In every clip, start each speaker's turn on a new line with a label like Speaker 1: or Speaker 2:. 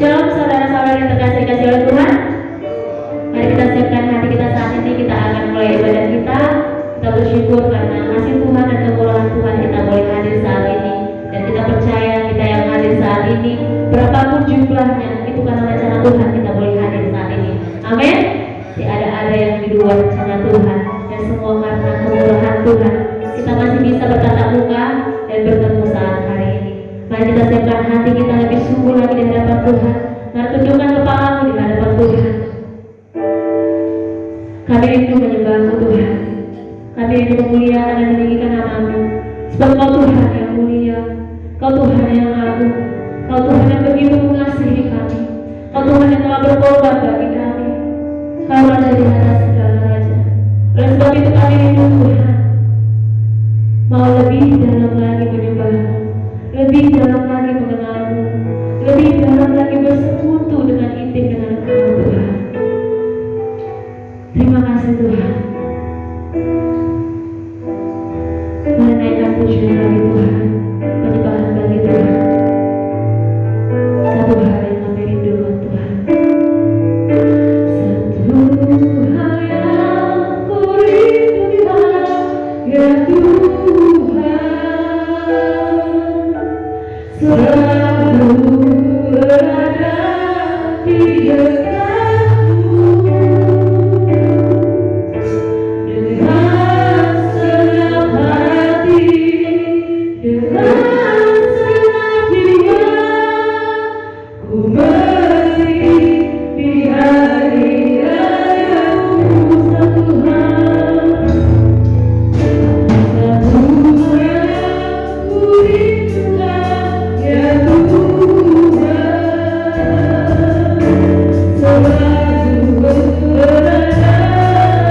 Speaker 1: Shalom saudara-saudara yang terkasih oleh Tuhan. Mari kita siapkan hati kita saat ini. Kita akan mulai ibadah kita. Kita bersyukur karena kasih Tuhan dan kemurahan Tuhan kita boleh hadir saat ini. Dan kita percaya kita yang hadir saat ini, berapapun jumlahnya, itu karena rencana Tuhan kita boleh hadir saat ini. Amin. Tidak ada yang di luar rencana Tuhan. Dan semua karena kemurahan Tuhan kita masih bisa bertatap muka dan bertemu saat hari ini. Mari kita siapkan hati kita lebih sungguh lagi di hadapan Tuhan. Mari tundukkan kepalamu di hadapan Tuhan. Kami rindu menyembah-Mu Tuhan. Kami rindu memuliakan dan meninggikan nama-Mu. Sebab Kau Tuhan yang mulia, Kau Tuhan yang agung, Kau Tuhan yang begitu mengasihi kami, Kau Tuhan yang telah berkorban bagi kami. Kau Raja di atas segala raja. Oleh sebab itu kami rindu Tuhan, mau lebih dalam lagi menyembah-Mu, lebih dalam lagi mengenal-Mu, lebih dalam lagi bersekutu dengan intim dengan Engkau Tuhan. Terima kasih Tuhan. Mari naikkan pujian bagi Tuhan, penyembahan bagi Tuhan. Satu hal yang kami rindukan Tuhan. Satu hal yang ku rindukan, ya Tuhan, selalu berada di dekatmu. Dengan senang hati, dengan senang jiwa, ku beri di hari rayamu satu hal. Satu hal yang ku rindukan, ya Tuhan, selalu berada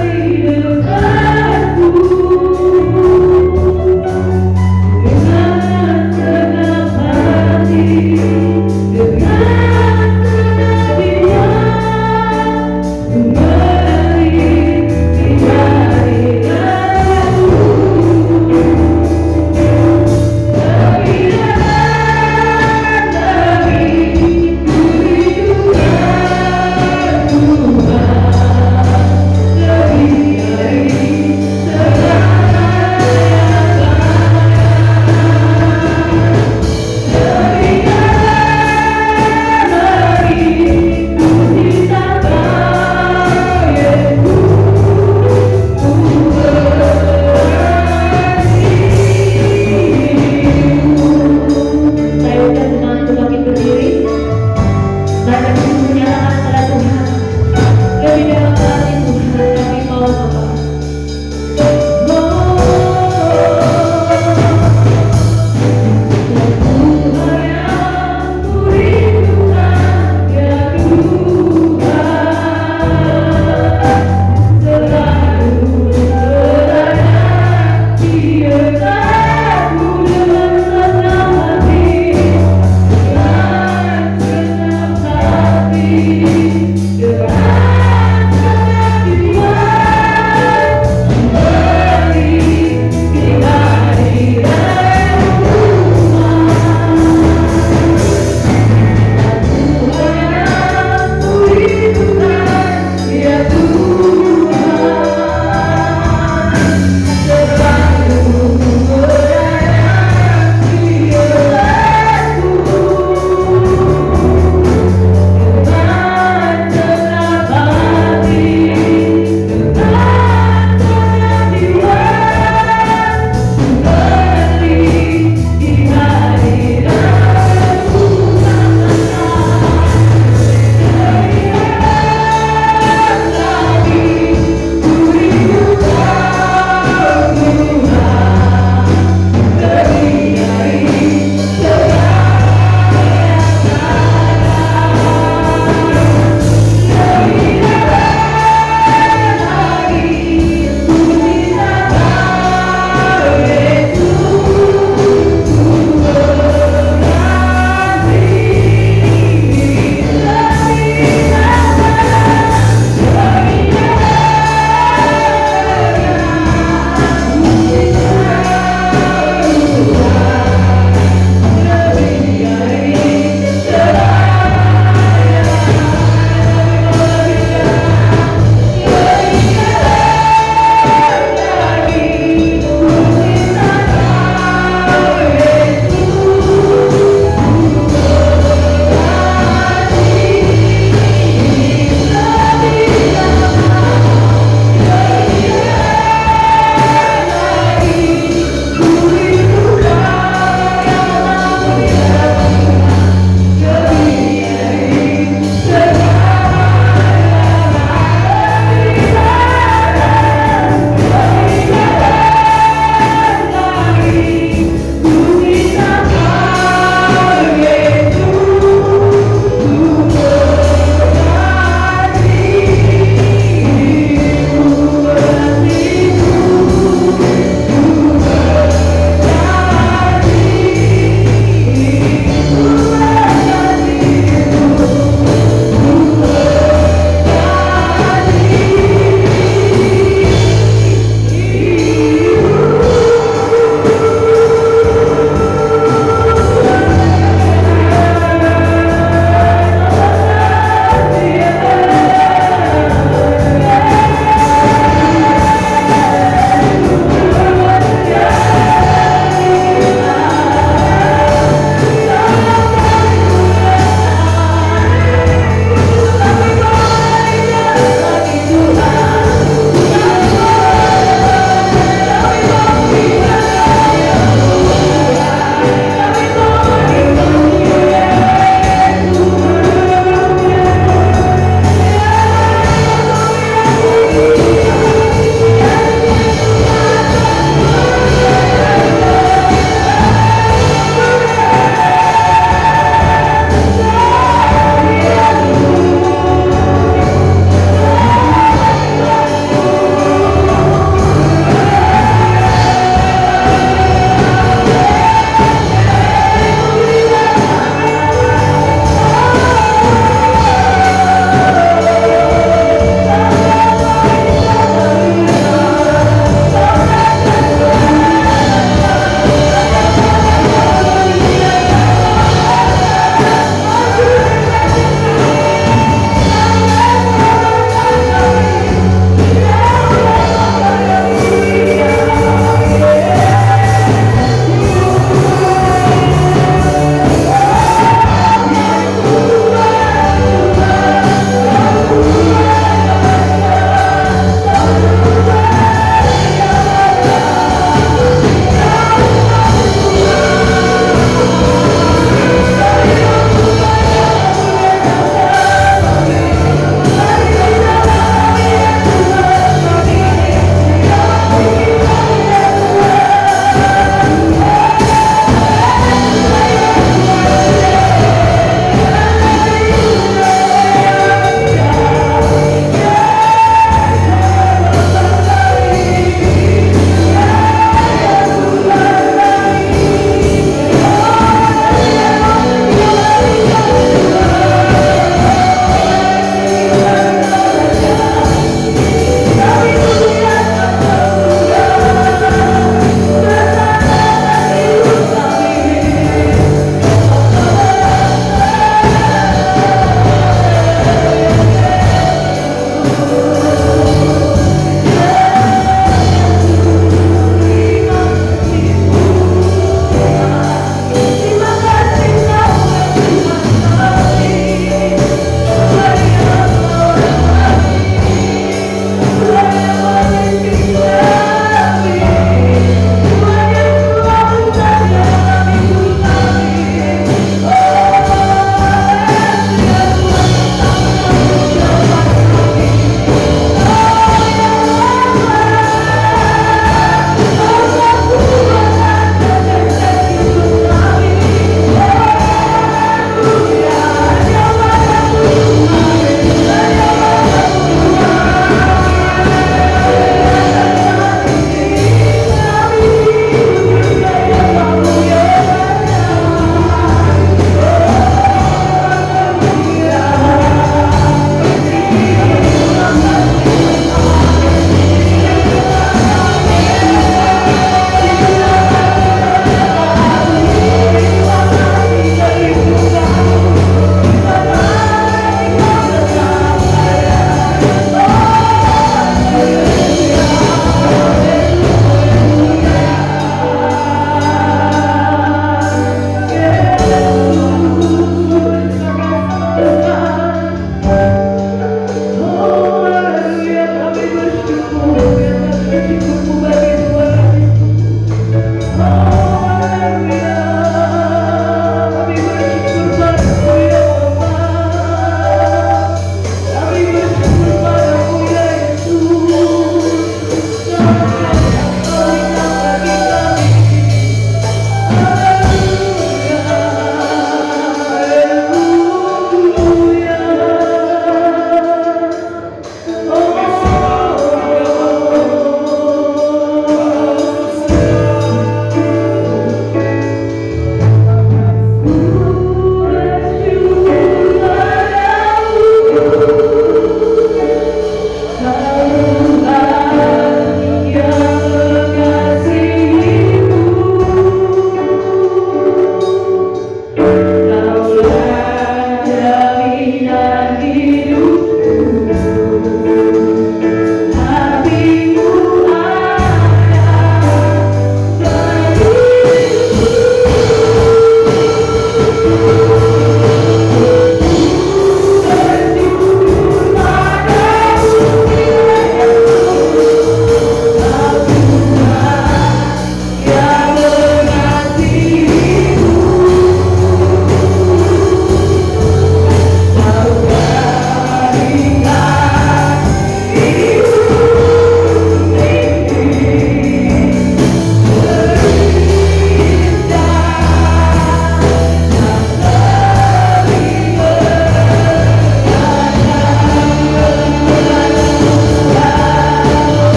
Speaker 1: di dekatmu. Dengan senang hati, dengan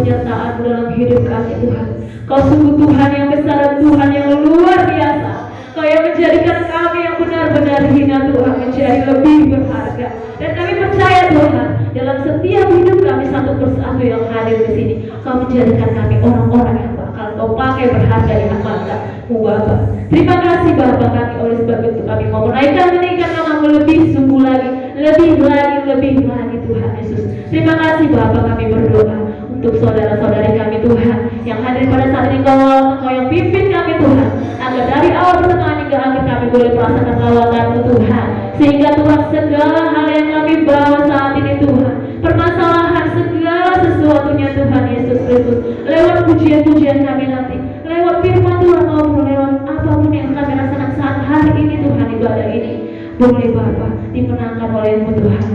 Speaker 1: penyertaan dalam hidup kami Tuhan. Kau sungguh Tuhan yang besar dan Tuhan yang luar biasa. Kau yang menjadikan kami yang benar-benar hina Tuhan menjadi lebih berharga. Dan kami percaya Tuhan, dalam setiap hidup kami satu persatu yang hadir di sini, Kau menjadikan kami orang-orang yang bakal Kau pakai berharga di mata-Mu Bapa. Terima kasih Bapa kami, oleh sebab itu kami mau menaikkan nama-Mu lebih sungguh lagi, lebih lagi Tuhan Yesus. Terima kasih Bapa, kami berdoa untuk saudara-saudari kami Tuhan yang hadir pada saat ini. Kau yang pimpin kami Tuhan, agar dari awal pertengahan hingga akhir kami boleh merasakan lawatan-Mu Tuhan, sehingga Tuhan segala hal yang kami bawa saat ini Tuhan, permasalahan segala sesuatunya Tuhan Yesus Kristus, lewat pujian-pujian kami nanti, lewat firman Tuhan maupun lewat apapun yang kami rasakan saat hari ini Tuhan, ibadah ini boleh Bapa dimenangkan oleh-Mu Tuhan.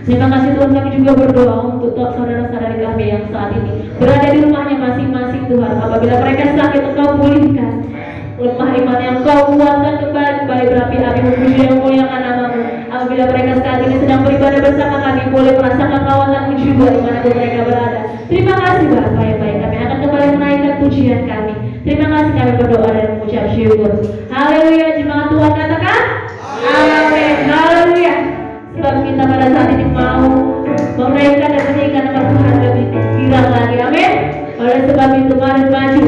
Speaker 1: Terima kasih Tuhan, kami juga berdoa untuk saudara-saudari kami yang saat ini berada di rumahnya masing-masing Tuhan. Apabila mereka sakit, Engkau pulihkan. Lemah iman yang Kau kuatkan kembali berapi-api memuji yang muliakan nama-Mu. Apabila mereka saat ini sedang beribadah bersama kami, boleh merasakan lawatan-Mu juga dimanapun mereka berada. Terima kasih Bapa yang baik, kami akan kembali menaikkan pujian kami. Terima kasih, kami berdoa dan mengucap syukur. Haleluya, jemaat Tuhan katakan amin. Haleluya. Sebab kita pada saat ini mau menaikkan dan meninggikan nama Tuhan lebih girang lagi, amin. Oleh sebab itu mari maju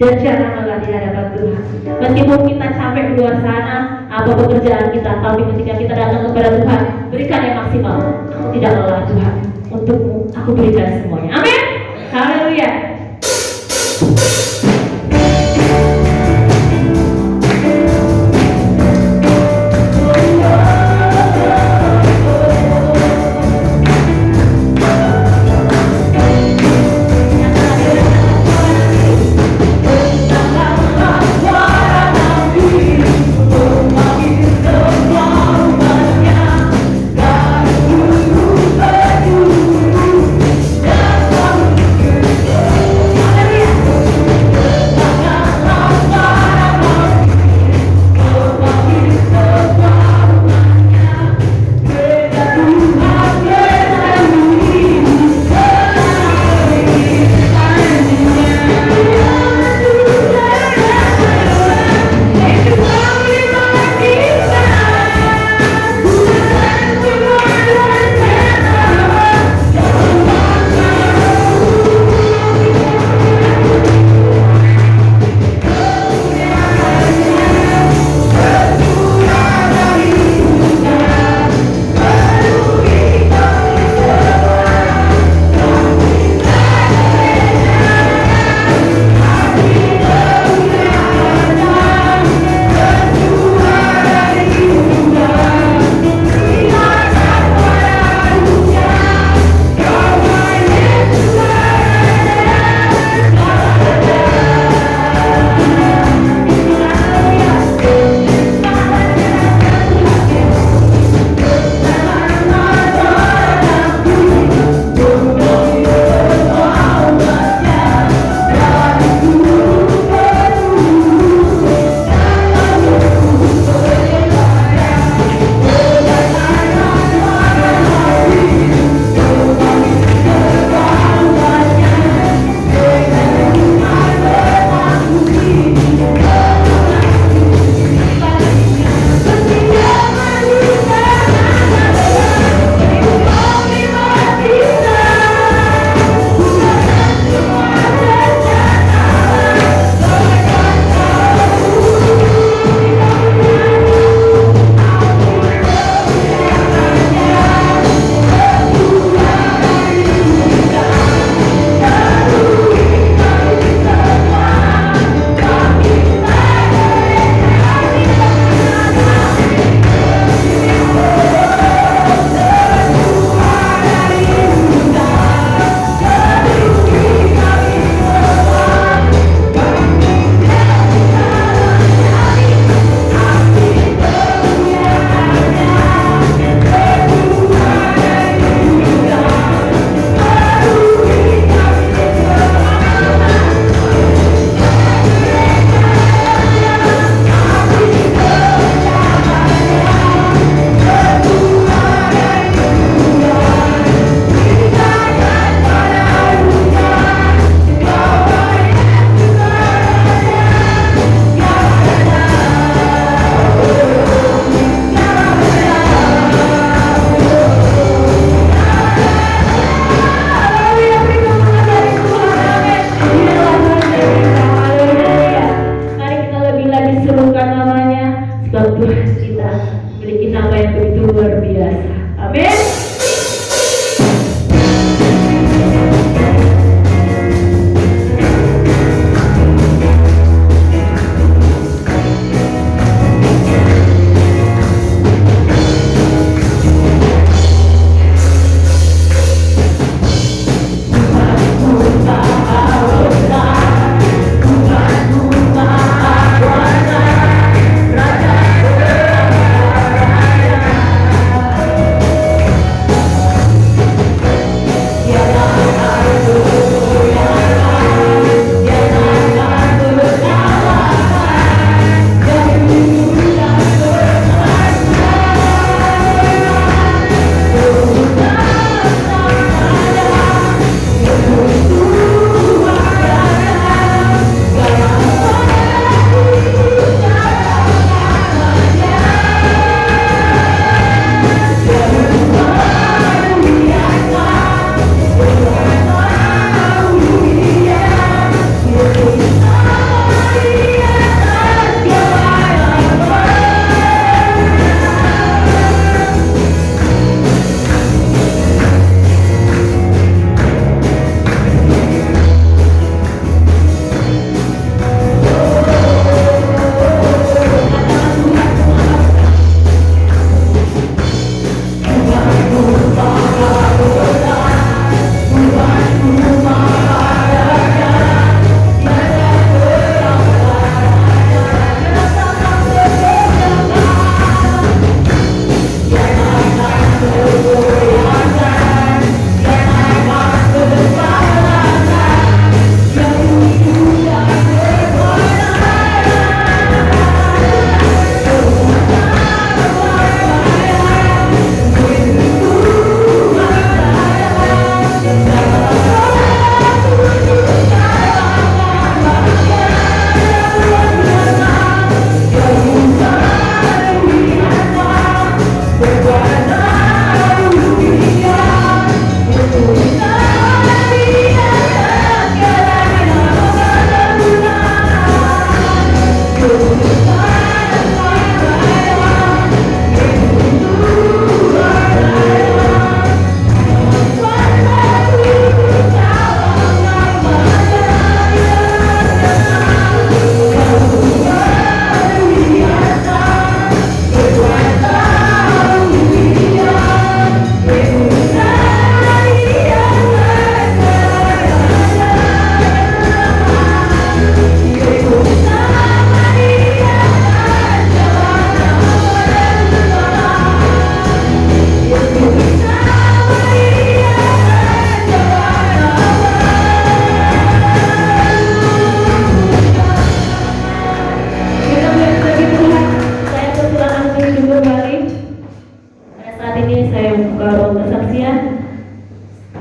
Speaker 1: dan jangan lelah di hadapan Tuhan. Meskipun kita capek di luar sana, apa pekerjaan kita, tapi ketika kita datang kepada Tuhan, berikan yang maksimal. Aku tidak lelah Tuhan, untukmu aku berikan semuanya, amin. Haleluya.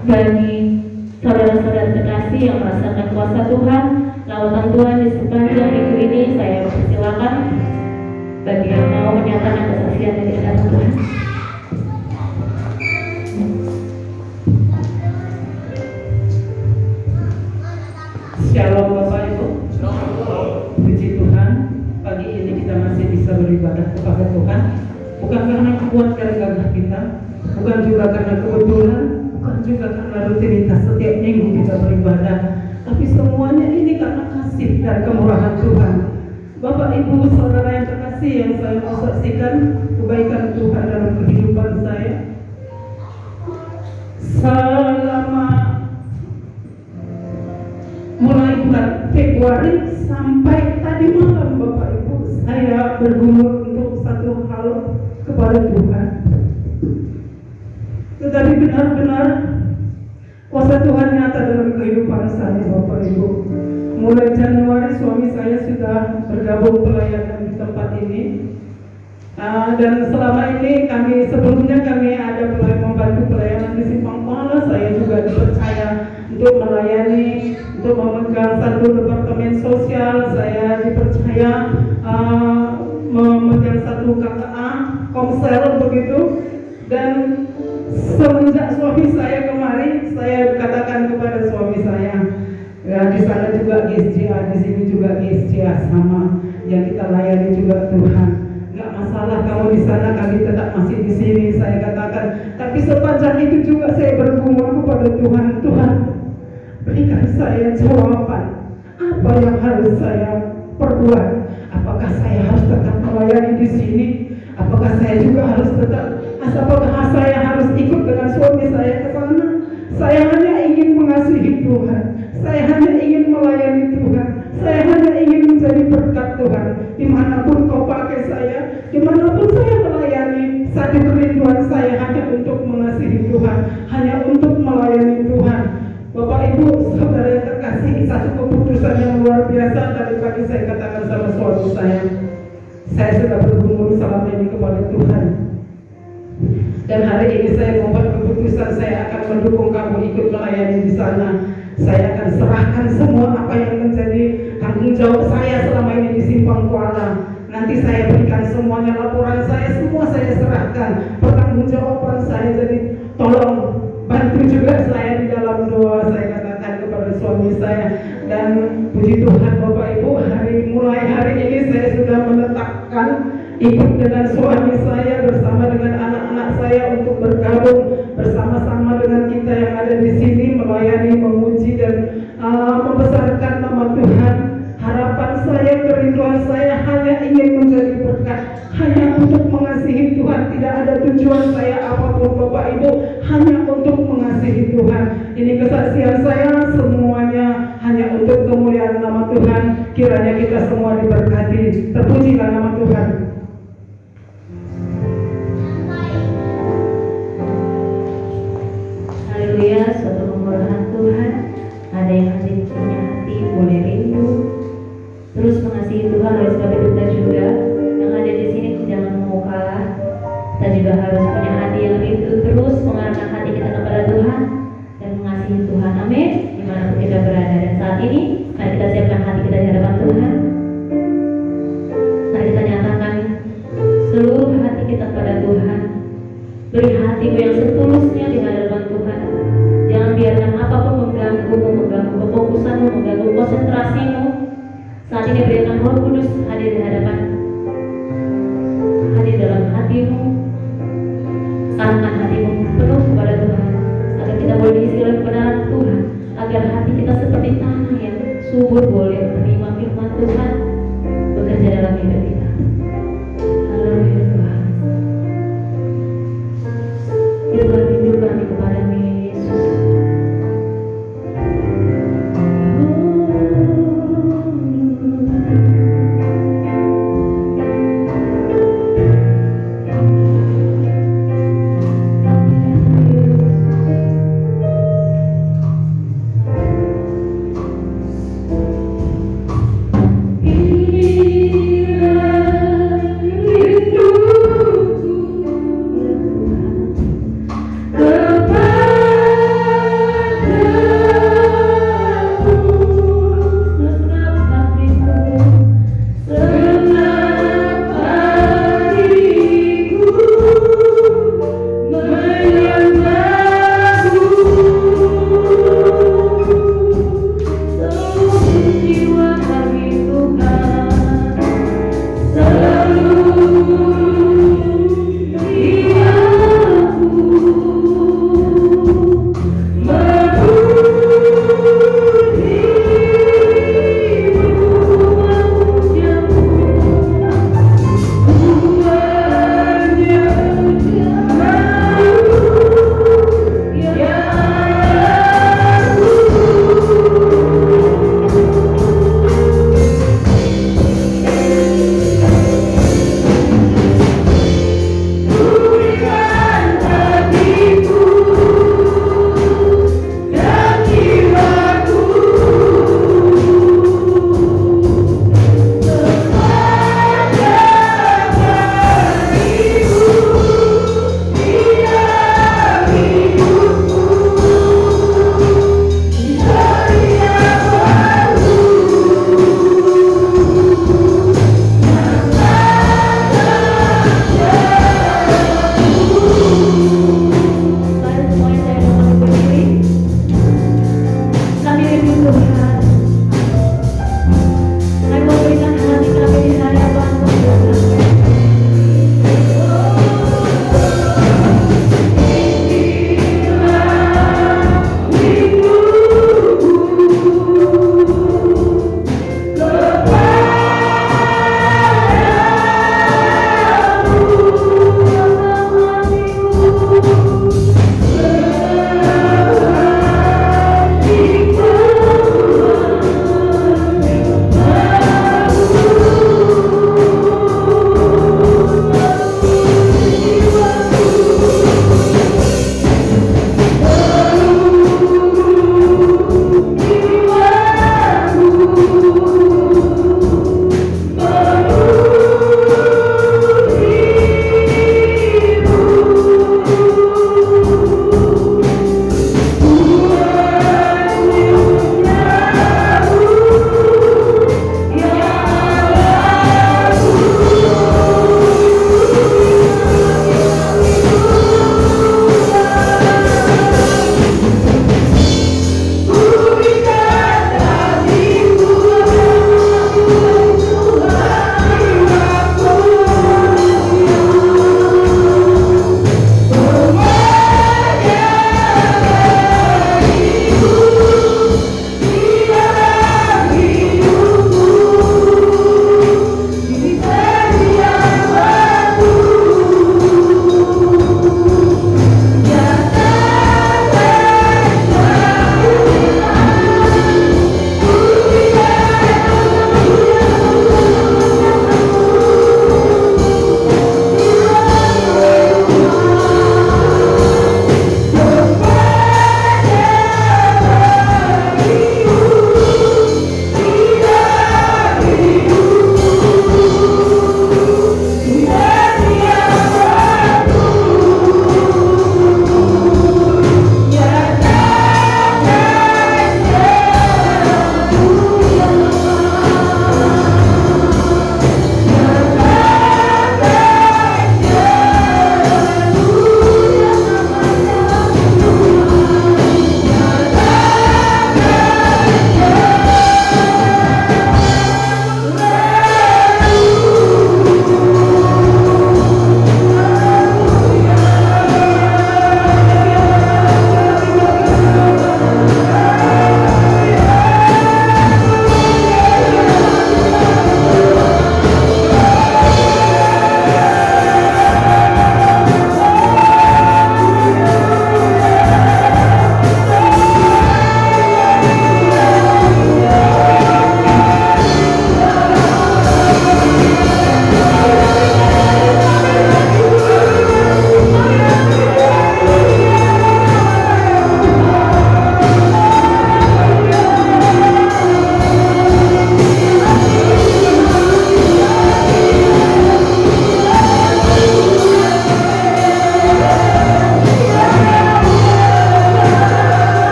Speaker 1: bagi saudara-saudara terkasih yang merasakan kuasa Tuhan, lawatan Tuhan di sepanjang minggu ini, saya persilakan bagi yang mau menyatakan kesaksian dari hadapan Tuhan.
Speaker 2: Shalom Bapak Ibu. Puji Tuhan, pagi ini kita masih bisa beribadah kepada Tuhan, bukan karena kekuatan dan gagah kita, bukan juga karena kebetulan, bukan juga karena rutinitas setiap minggu kita beribadah, tapi semuanya ini karena kasih dan kemurahan Tuhan. Bapak Ibu saudara yang terkasih, yang saya mau saksikan kebaikan Tuhan dalam kehidupan saya selama mulai bulan Februari sampai tadi malam. Bapak Ibu, saya bergumul untuk satu hal kepada Tuhan, tetapi benar-benar kuasa Tuhan nyata dalam kehidupan saya. Bapak Ibu, mulai Januari suami saya sudah bergabung pelayanan di tempat ini, dan selama ini sebelumnya kami ada membantu pelayanan di Simpang Kuala. Saya juga dipercaya untuk melayani, untuk memegang satu departemen sosial. Saya dipercaya memegang satu KKA Komsel begitu. Dan semenjak suami saya kemari, saya katakan kepada suami saya, ya di sana juga GSJA, di sini juga GSJA sama, yang kita layani juga Tuhan. Gak masalah kamu di sana, kami tetap masih di sini, saya katakan. Tapi sepanjang itu juga saya bergumul kepada Tuhan, Tuhan berikan saya jawaban, apa yang harus saya perbuat? Apakah saya harus tetap melayani di sini? Apakah saya juga harus tetap? Apakah saya harus ikut dengan suami saya ke sana? Saya hanya ingin mengasihi Tuhan. Saya hanya ingin melayani Tuhan. Saya hanya ingin menjadi berkat Tuhan. Dimanapun kau pakai saya, dimanapun saya melayani, satu kerinduan saya hanya untuk mengasihi Tuhan, hanya untuk melayani Tuhan. Bapak Ibu saudara yang terkasih, satu keputusan yang luar biasa tadi pagi saya katakan sama suami saya sudah bergumul selama ini kepada Tuhan, dan hari ini saya membuat keputusan, saya akan mendukung kamu ikut melayani di sana. Saya akan serahkan semua apa yang menjadi tanggung jawab saya selama ini di Simpang Kuala. Nanti saya berikan semuanya, laporan saya semua saya serahkan, pertanggungjawaban saya. Jadi tolong bantu juga saya di dalam doa, saya katakan kepada suami saya. Dan puji Tuhan Bapak Ibu, mulai hari ini saya sudah menetapkan ikut dengan suami saya bersama dengan anak-anak saya untuk bergabung bersama-sama dengan kita yang ada di sini, melayani, memuji dan membesarkan nama Tuhan. Harapan saya, kerinduan saya hanya ingin menjadi berkat, hanya untuk mengasihi Tuhan. Tidak ada tujuan saya apapun Bapak Ibu, hanya untuk mengasihi Tuhan. Ini kesaksian saya, semuanya hanya untuk kemuliaan nama Tuhan. Kiranya kita semua diberkati. Terpujilah nama Tuhan.
Speaker 1: Haleluya, suatu kemurahan Tuhan. Ada yang masih punya hati boleh rindu terus mengasihi Tuhan. Oleh sebab itu kita juga yang ada di sini jangan mau kalah. Kita juga harus punya hati yang rindu terus mengarahkan hati kita kepada Tuhan dan mengasihi Tuhan. Amin. Dimanapun kita berada, dan saat ini mari kita siapkan hati kita di hadapan Tuhan. Mari kita nyatakan seluruh hati kita kepada Tuhan. Beri hatimu yang setulusnya di hadapan Tuhan. Jangan biarkan apapun mengganggumu, mengganggu kefokusanmu, mengganggu konsentrasimu. Saat ini berikan Roh Kudus hadir di hadapan, hadir dalam hatimu. Tanamkan hatimu penuh kepada Tuhan, agar kita boleh diisi oleh kebenaran Tuhan, agar hati kita seperti tanah yang subur boleh menerima firman Tuhan bekerja dalam hidup kita. Haleluya Tuhan. Itulah rindu kami kepada-Mu Yesus.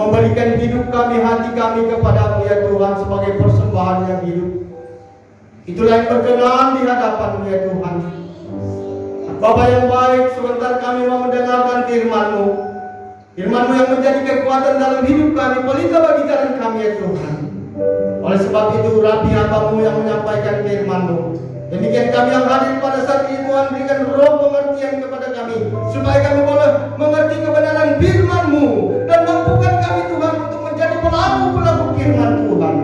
Speaker 3: memberikan hidup kami, hati kami kepada-Mu ya Tuhan sebagai persembahan yang hidup. Itulah yang berkenan di hadapan-Mu ya Tuhan. Bapa yang baik, sebentar kami mau mendengarkan firman-Mu. Firman-Mu yang menjadi kekuatan dalam hidup kami, pelita bagi jalan kami ya Tuhan. Oleh sebab itu, rapi hamba-Mu yang menyampaikan firman-Mu. Demikian kami yang hadir pada saat ini Tuhan, berikan roh pengertian kepada kami, supaya kami boleh mengerti kebenaran firman-Mu dan mampukan kami Tuhan untuk menjadi pelaku-pelaku firman Tuhan.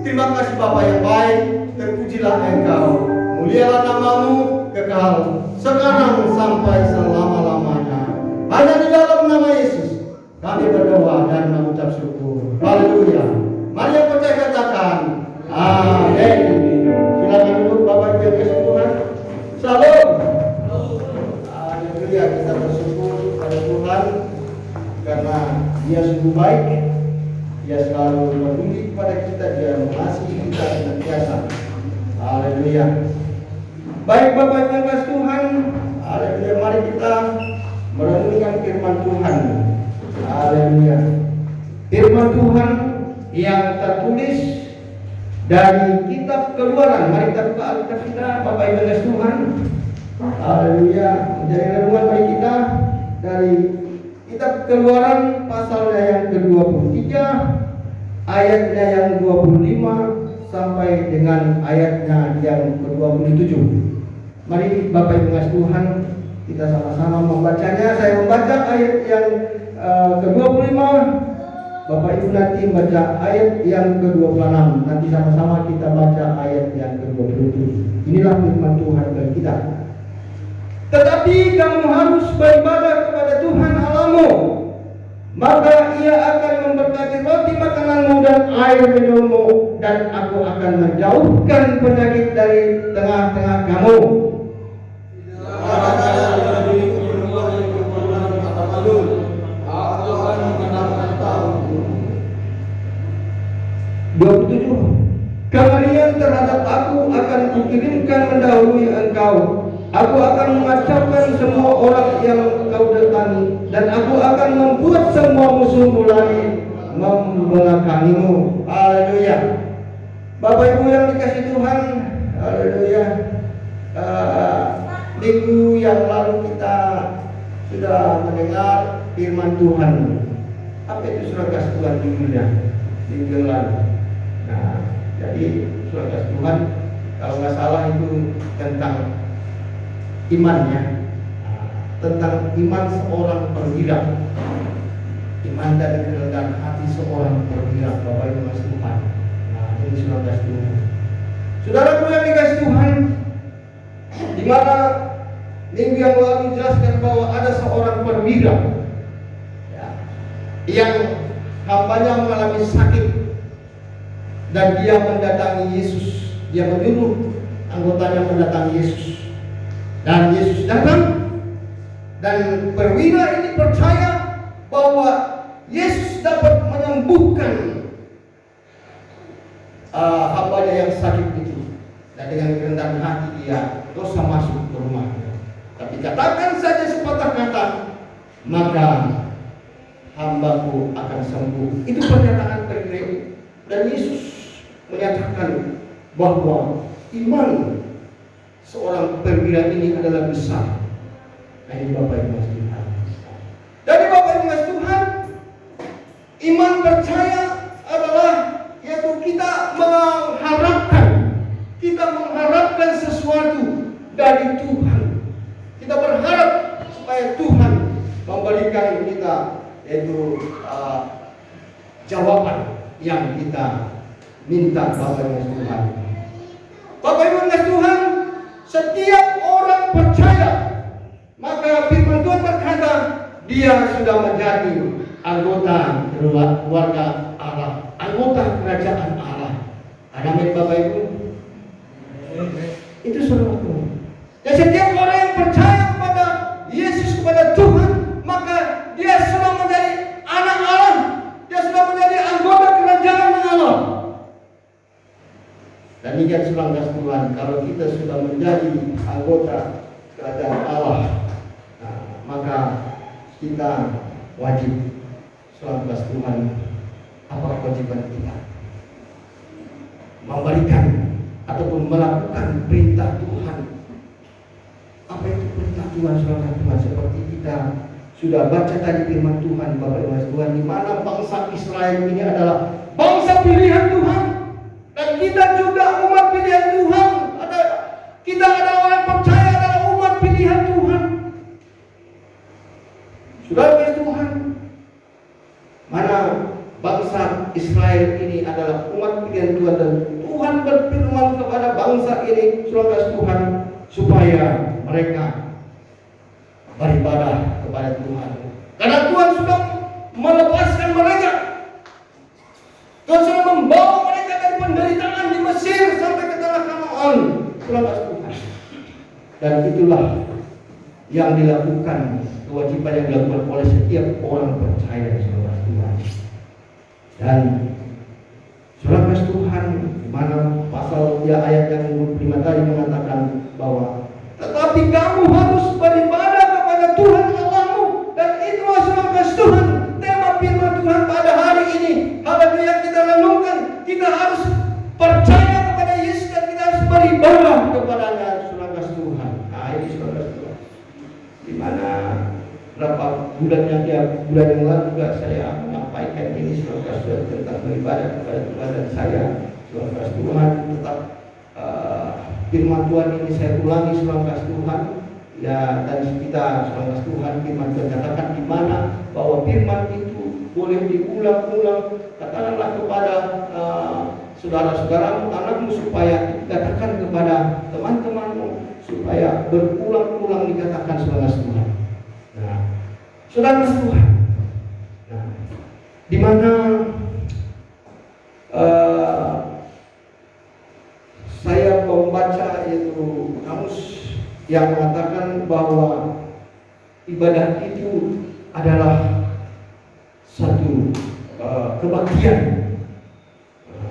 Speaker 3: Terima kasih Bapa yang baik, terpujilah Engkau, mulialah nama-Mu kekal, sekarang sampai selama-lamanya. Hanya di dalam nama Yesus kami berdoa dan mengucap syukur. Haleluya. Mari yang percaya katakan amin. Silakan duduk Bapak Ibu yang kasih Tuhan. Salam. Haleluya, kita bersyukur kepada Tuhan karena Dia sungguh baik. Dia selalu peduli kepada kita, Dia mengasihi kita senantiasa. Haleluya. Baik Bapak Ibu yang kasih Tuhan, haleluya, mari kita merenungkan firman Tuhan. Haleluya. Firman Tuhan yang tertulis dari kitab Keluaran. Mari kita buka Alkitab kita, Bapak Ibu yang Tuhan. Haleluya. Menjadi renungan bagi kita dari kitab Keluaran pasalnya yang ke-23, ayatnya yang 25 sampai dengan ayatnya yang ke-27. Mari Bapak Ibu yang Tuhan, kita sama-sama membacanya. Saya membaca ayat yang ke-25. Bapak Ibu nanti baca ayat yang ke-26. Nanti sama-sama kita baca ayat yang ke-27. Inilah firman Tuhan bagi kita. Tetapi kamu harus beribadah kepada Tuhan Allahmu, maka Ia akan memberkati roti makananmu dan air minummu, dan Aku akan menjauhkan penyakit dari tengah-tengah kamu. Kemarian terhadap Aku akan kukirimkan mendahului engkau. Aku akan mengacaukan semua orang yang kau datangi, dan Aku akan membuat semua musuhmu lari membelakangimu. Haleluya. Bapak Ibu yang dikasihi Tuhan, haleluya. Minggu yang lalu kita sudah mendengar firman Tuhan. Apa itu surga Tuhan minggunya? Minggu lalu. Nah, jadi surga Tuhan kalau nggak salah itu tentang imannya, tentang iman seorang perwira, iman dan kerendahan hati seorang perwira. Bapak Ibu kasih Tuhan. Nah, ini surga Tuhan. Saudaraku yang dikasih Tuhan, di mana minggu yang lalu jelaskan bahwa ada seorang perwira ya, yang hambanya mengalami sakit, dan dia mendatangi Yesus. Dia menyuruh anggotanya mendatangi Yesus, dan Yesus datang. Dan perwira ini percaya bahwa Yesus dapat menyembuhkan hambanya yang sakit itu. Dan dengan kerendahan hati dia dosa masuk ke rumahnya. Tapi katakan saja sepatah kata, maka hambaku akan sembuh. Itu pernyataan perwira. Dan Yesus menyatakan bahwa iman seorang perwira ini adalah besar. Nah, ini Bapak Ibu Tuhan. Dari Bapak Ibu Tuhan, iman percaya adalah yaitu kita mengharapkan sesuatu dari Tuhan. Kita berharap supaya Tuhan memberikan kita yaitu jawaban yang kita minta. Bapak Ibu Tuhan, Bapak Ibu Tuhan, setiap orang percaya, maka firman Tuhan berkata dia sudah menjadi anggota keluarga Allah, anggota kerajaan Allah. Amin Bapak Ibu. Itu saudaraku. Dan setiap orang yang percaya kepada Yesus, kepada Tuhan, maka dia sudah menjadi anak Allah. Dia sudah menjadi anggota kerajaan Allah. Dan ini surga Tuhan, kalau kita sudah menjadi anggota kerajaan Allah, nah, maka kita wajib Saudara kasih Tuhan, apa kewajiban kita? Memberikan ataupun melakukan perintah Tuhan. Apa itu perintah Tuhan, saudara Tuhan? Seperti kita sudah baca tadi firman Tuhan, Bapak Ibu Tuhan, di mana bangsa Israel ini adalah bangsa pilihan Tuhan, dan kita juga umat pilihan Tuhan. Kita ada orang percaya adalah umat pilihan Tuhan. Saudara Tuhan, mana bangsa Israel ini adalah umat pilihan Tuhan, dan Tuhan berfirman kepada bangsa ini, saudara Tuhan, supaya mereka beribadah kepada Tuhan. Karena Tuhan sudah melepaskan mereka. Tuhan sudah membawa mereka dari penderitaan di Mesir sampai ke tanah Kanaan, saudara Tuhan. Dan itulah yang dilakukan, kewajiban yang dilakukan oleh setiap orang percaya, saudara Tuhan. Dan saudara Tuhan, di mana pasal ayat yang 25 tadi mengatakan bahwa tetapi kamu harus beribadah kepada Tuhan Allahmu, dan itulah saudara Tuhan tema firman Tuhan pada hari ini. Haleluya, kita renungkan, kita harus percaya kepada Yesus dan kita harus beribadah kepadanya, saudara Tuhan. Nah ini saudara Tuhan, di mana berapa bulan yang lalu juga saya menyampaikan ini, saudara Tuhan, tentang beribadah kepada Tuhan, dan saya, saudara Tuhan, tetap firman Tuhan ini saya ulangi, saudara Tuhan, ya, dan kita, saudara Tuhan, firman Tuhan katakan di mana bahwa firman itu boleh diulang-ulang. Katakanlah kepada saudara-saudaramu, anakmu, supaya dikatakan kepada teman-temanmu, supaya berulang-ulang dikatakan, saudara Tuhan. Nah, saudara Tuhan, nah, di mana saya membaca yaitu kamus yang mengatakan bahwa ibadah itu adalah satu kebaktian,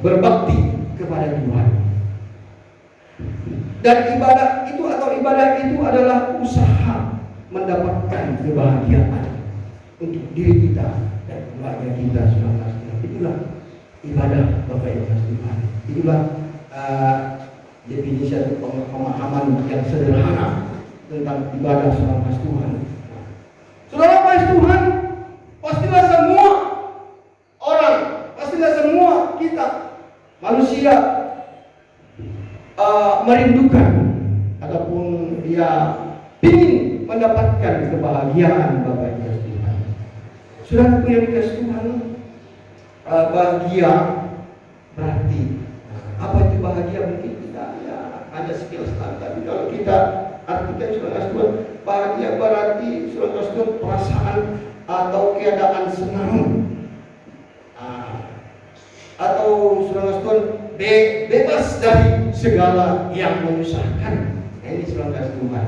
Speaker 3: berbakti kepada Tuhan. Dan ibadah itu adalah usaha mendapatkan kebahagiaan untuk diri kita dan keluarga kita, saudara. Itulah ibadah, Bapak Ibu Tuhan. Itulah definisi atau pemahaman yang sederhana tentang ibadah saudara Tuhan. Saudara Tuhan, pastilah semua orang, pastilah semua kita manusia merindukan ataupun dia ingin mendapatkan kebahagiaan, Bapak Ibu Tuhan. Saudara yang dikasih Tuhan, bahagia berarti apa itu bahagia? Mungkin kita ya ada skill start, tapi kalau kita artikan, saudara Tuhan, bahagia berarti, saudara Tuhan, perasaan atau keadaan senang, atau saudara Tuhan bebas dari segala yang menyusahkan. Ini saudara Tuhan.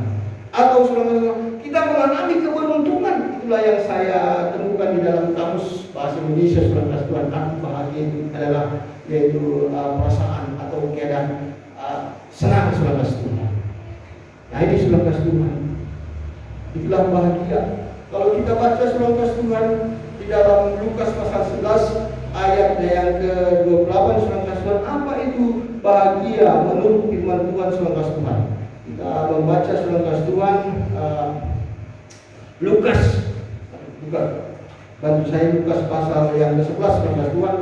Speaker 3: Atau saudara Tuhan, kita mengalami keberuntungan. Itulah yang saya temukan di dalam kamus bahasa Indonesia, saudara Tuhan. Arti bahagia itu adalah yaitu perasaan atau keadaan senang, saudara Tuhan. Nah ini saudara Tuhan, itulah bahagia. Kalau kita baca, saudara Tuhan, di dalam Lukas pasal 11 ayat yang ke-28, saudara Tuhan, apa itu bahagia menurut firman Tuhan, saudara Tuhan? Kita membaca, saudara Tuhan, Lukas, bantu saya, Lukas pasal yang ke-11, saudara Tuhan,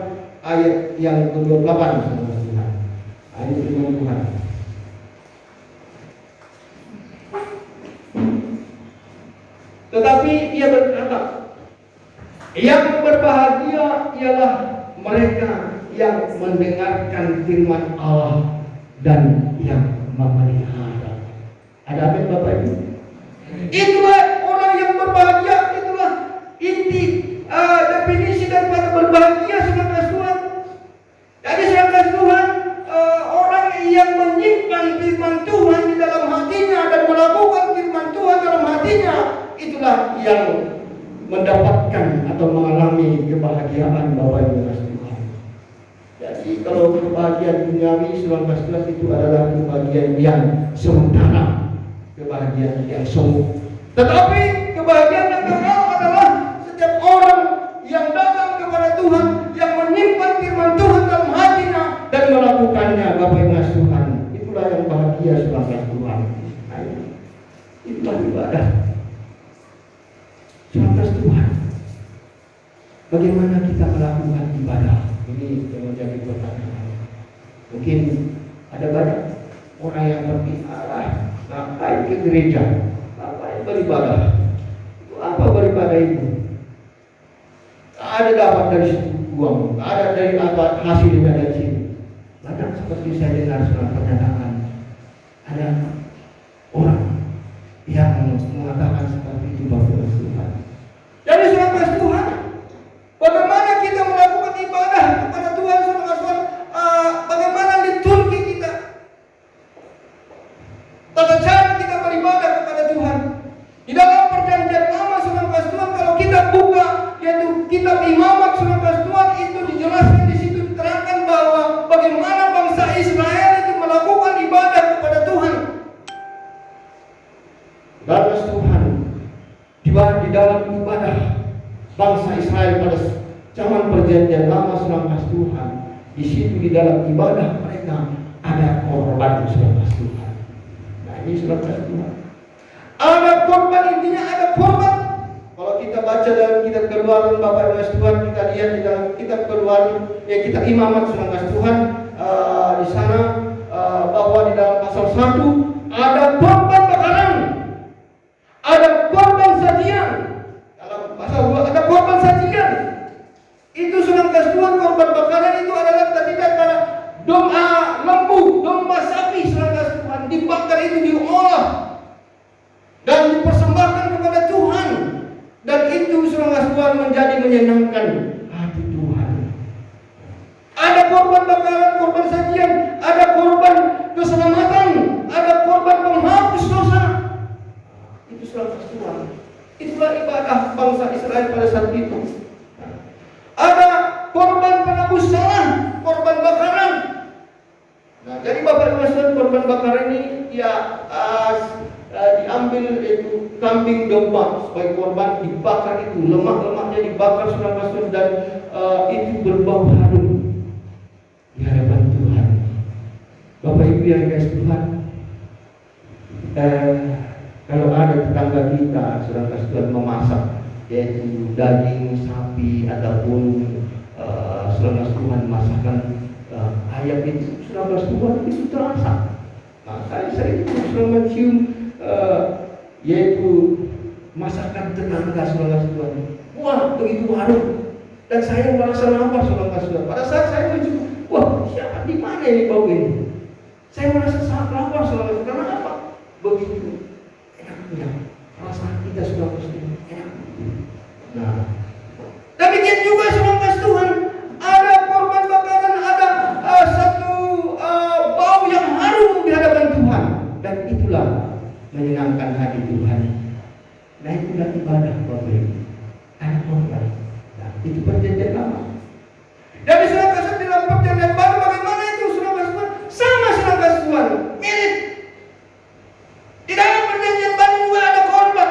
Speaker 3: ayat yang ke-28, saudara Tuhan. Ayat firman Tuhan. Tetapi ia berkata, yang berbahagia ialah mereka yang mendengarkan firman Allah dan yang memelihara. Ada apa, Bapak Ibu? Itulah orang yang berbahagia. Itulah inti definisi daripada berbahagia, saudara Tuhan. Jadi saudara Tuhan, orang yang menyimpan firman Tuhan di dalam hatinya dan melakukan firman Tuhan dalam hatinya, itulah yang mendapatkan atau mengalami kebahagiaan, Bapak Ibu Tuhan. Jadi kalau kebahagiaan duniawi, saudara Tuhan, itu adalah kebahagiaan yang sementara, kebahagiaan yang semu. Tetapi kebahagiaan yang kekal adalah setiap orang yang datang Tuhan. Itulah yang bahagia sudah kasih Tuhan. Nah, itulah ibadah sudah kasih Tuhan. Bagaimana kita melakukan ibadah? Ini yang menjadi pertanyaan. Mungkin ada banyak orang yang berbicara, ngapain ke gereja, ngapain beribadah. Itu apa beribadah itu? Tak ada dapat dari situ uang, tak ada dari apa hasilnya dari sini. Banyak seperti saya dengar surat pernyataan, ada orang yang mengatakan seperti itu bahwa Tuhan. Jadi surat Tuhan, bagaimana kita melakukan ibadah kepada Tuhan, saudara-saudara? Bagaimana liturgi kita? Tata cara kita beribadah kepada Tuhan. Di dalam perjanjian lama, saudara Tuhan, kalau kita buka yaitu kitab Imamat, saudara Tuhan, itu dijelaskan di situ, diterangkan bahwa bagaimana bangsa Israel itu melakukan ibadah kepada Tuhan. Dan Tuhan di dalam ibadah bangsa Israel pada zaman perjanjian lama, saudara Tuhan, di situ di dalam ibadah mereka ada korban, saudara Tuhan. Nah, ini saudara Tuhan, ada korban, intinya ada korban. Kalau kita baca dalam kitab Keluaran, Bapak Ibu Tuhan, kita lihat di dalam kitab Keluaran, ya kita Imamat, saudara Tuhan, di sana bahwa di dalam pasal 1 ada korban bakaran, ada korban sajian. Dalam pasal 2 ada korban sajian. Itu saudara Tuhan, korban bakaran itu adalah tadi kata lembu, domba sapi, saudara Tuhan, dibakar, itu diolah dan dipersembahkan kepada Tuhan. Dan itu saudara Tuhan menjadi menyenangkan hati Tuhan. Ada korban bakaran, korban sajian, ada korban keselamatan, ada korban penghapus dosa. Itu saudara Tuhan. Itulah ibadah bangsa Israel pada saat itu. Ada korban penebus salah, korban bakaran. Nah, jadi Bapak Ibu Saudara, korban bakaran ini ya diambil itu kambing domba sebagai korban, dibakar, itu lemak-lemaknya dibakar saudara, dan itu berbau harum di hadapan Tuhan. Bapak Ibu yang dikasihi Tuhan, kalau ada tetangga kita saudara Tuhan memasak yaitu daging sapi ataupun saudara Tuhan masakan ayam, itu saudara Tuhan itu terasa. Nah, saya itu sudah mencium yaitu masakan tetangga saudara Tuhan. Wah, begitu harum, dan saya merasa lapar saudara Tuhan. Pada saat saya mencium, wah, siapa di mana ini bau ini? Saya merasa sangat lapar saudara Tuhan. Karena apa? Begitu enaknya perasaan kita saudara Tuhan, enak. Nah, demikian juga saudara Tuhan, ada korban bakaran, ada satu bau yang harum di hadapan Tuhan, dan itulah menyenangkan hati Tuhan. Nah, itulah ibadah Bapak Ibu. Ada korban. Nah, itu perjanjian lama. Jadi saudara Tuhan, di dalam perjanjian baru bagaimana itu saudara Tuhan? Sama saudara Tuhan, mirip. Di dalam perjanjian baru juga ada korban.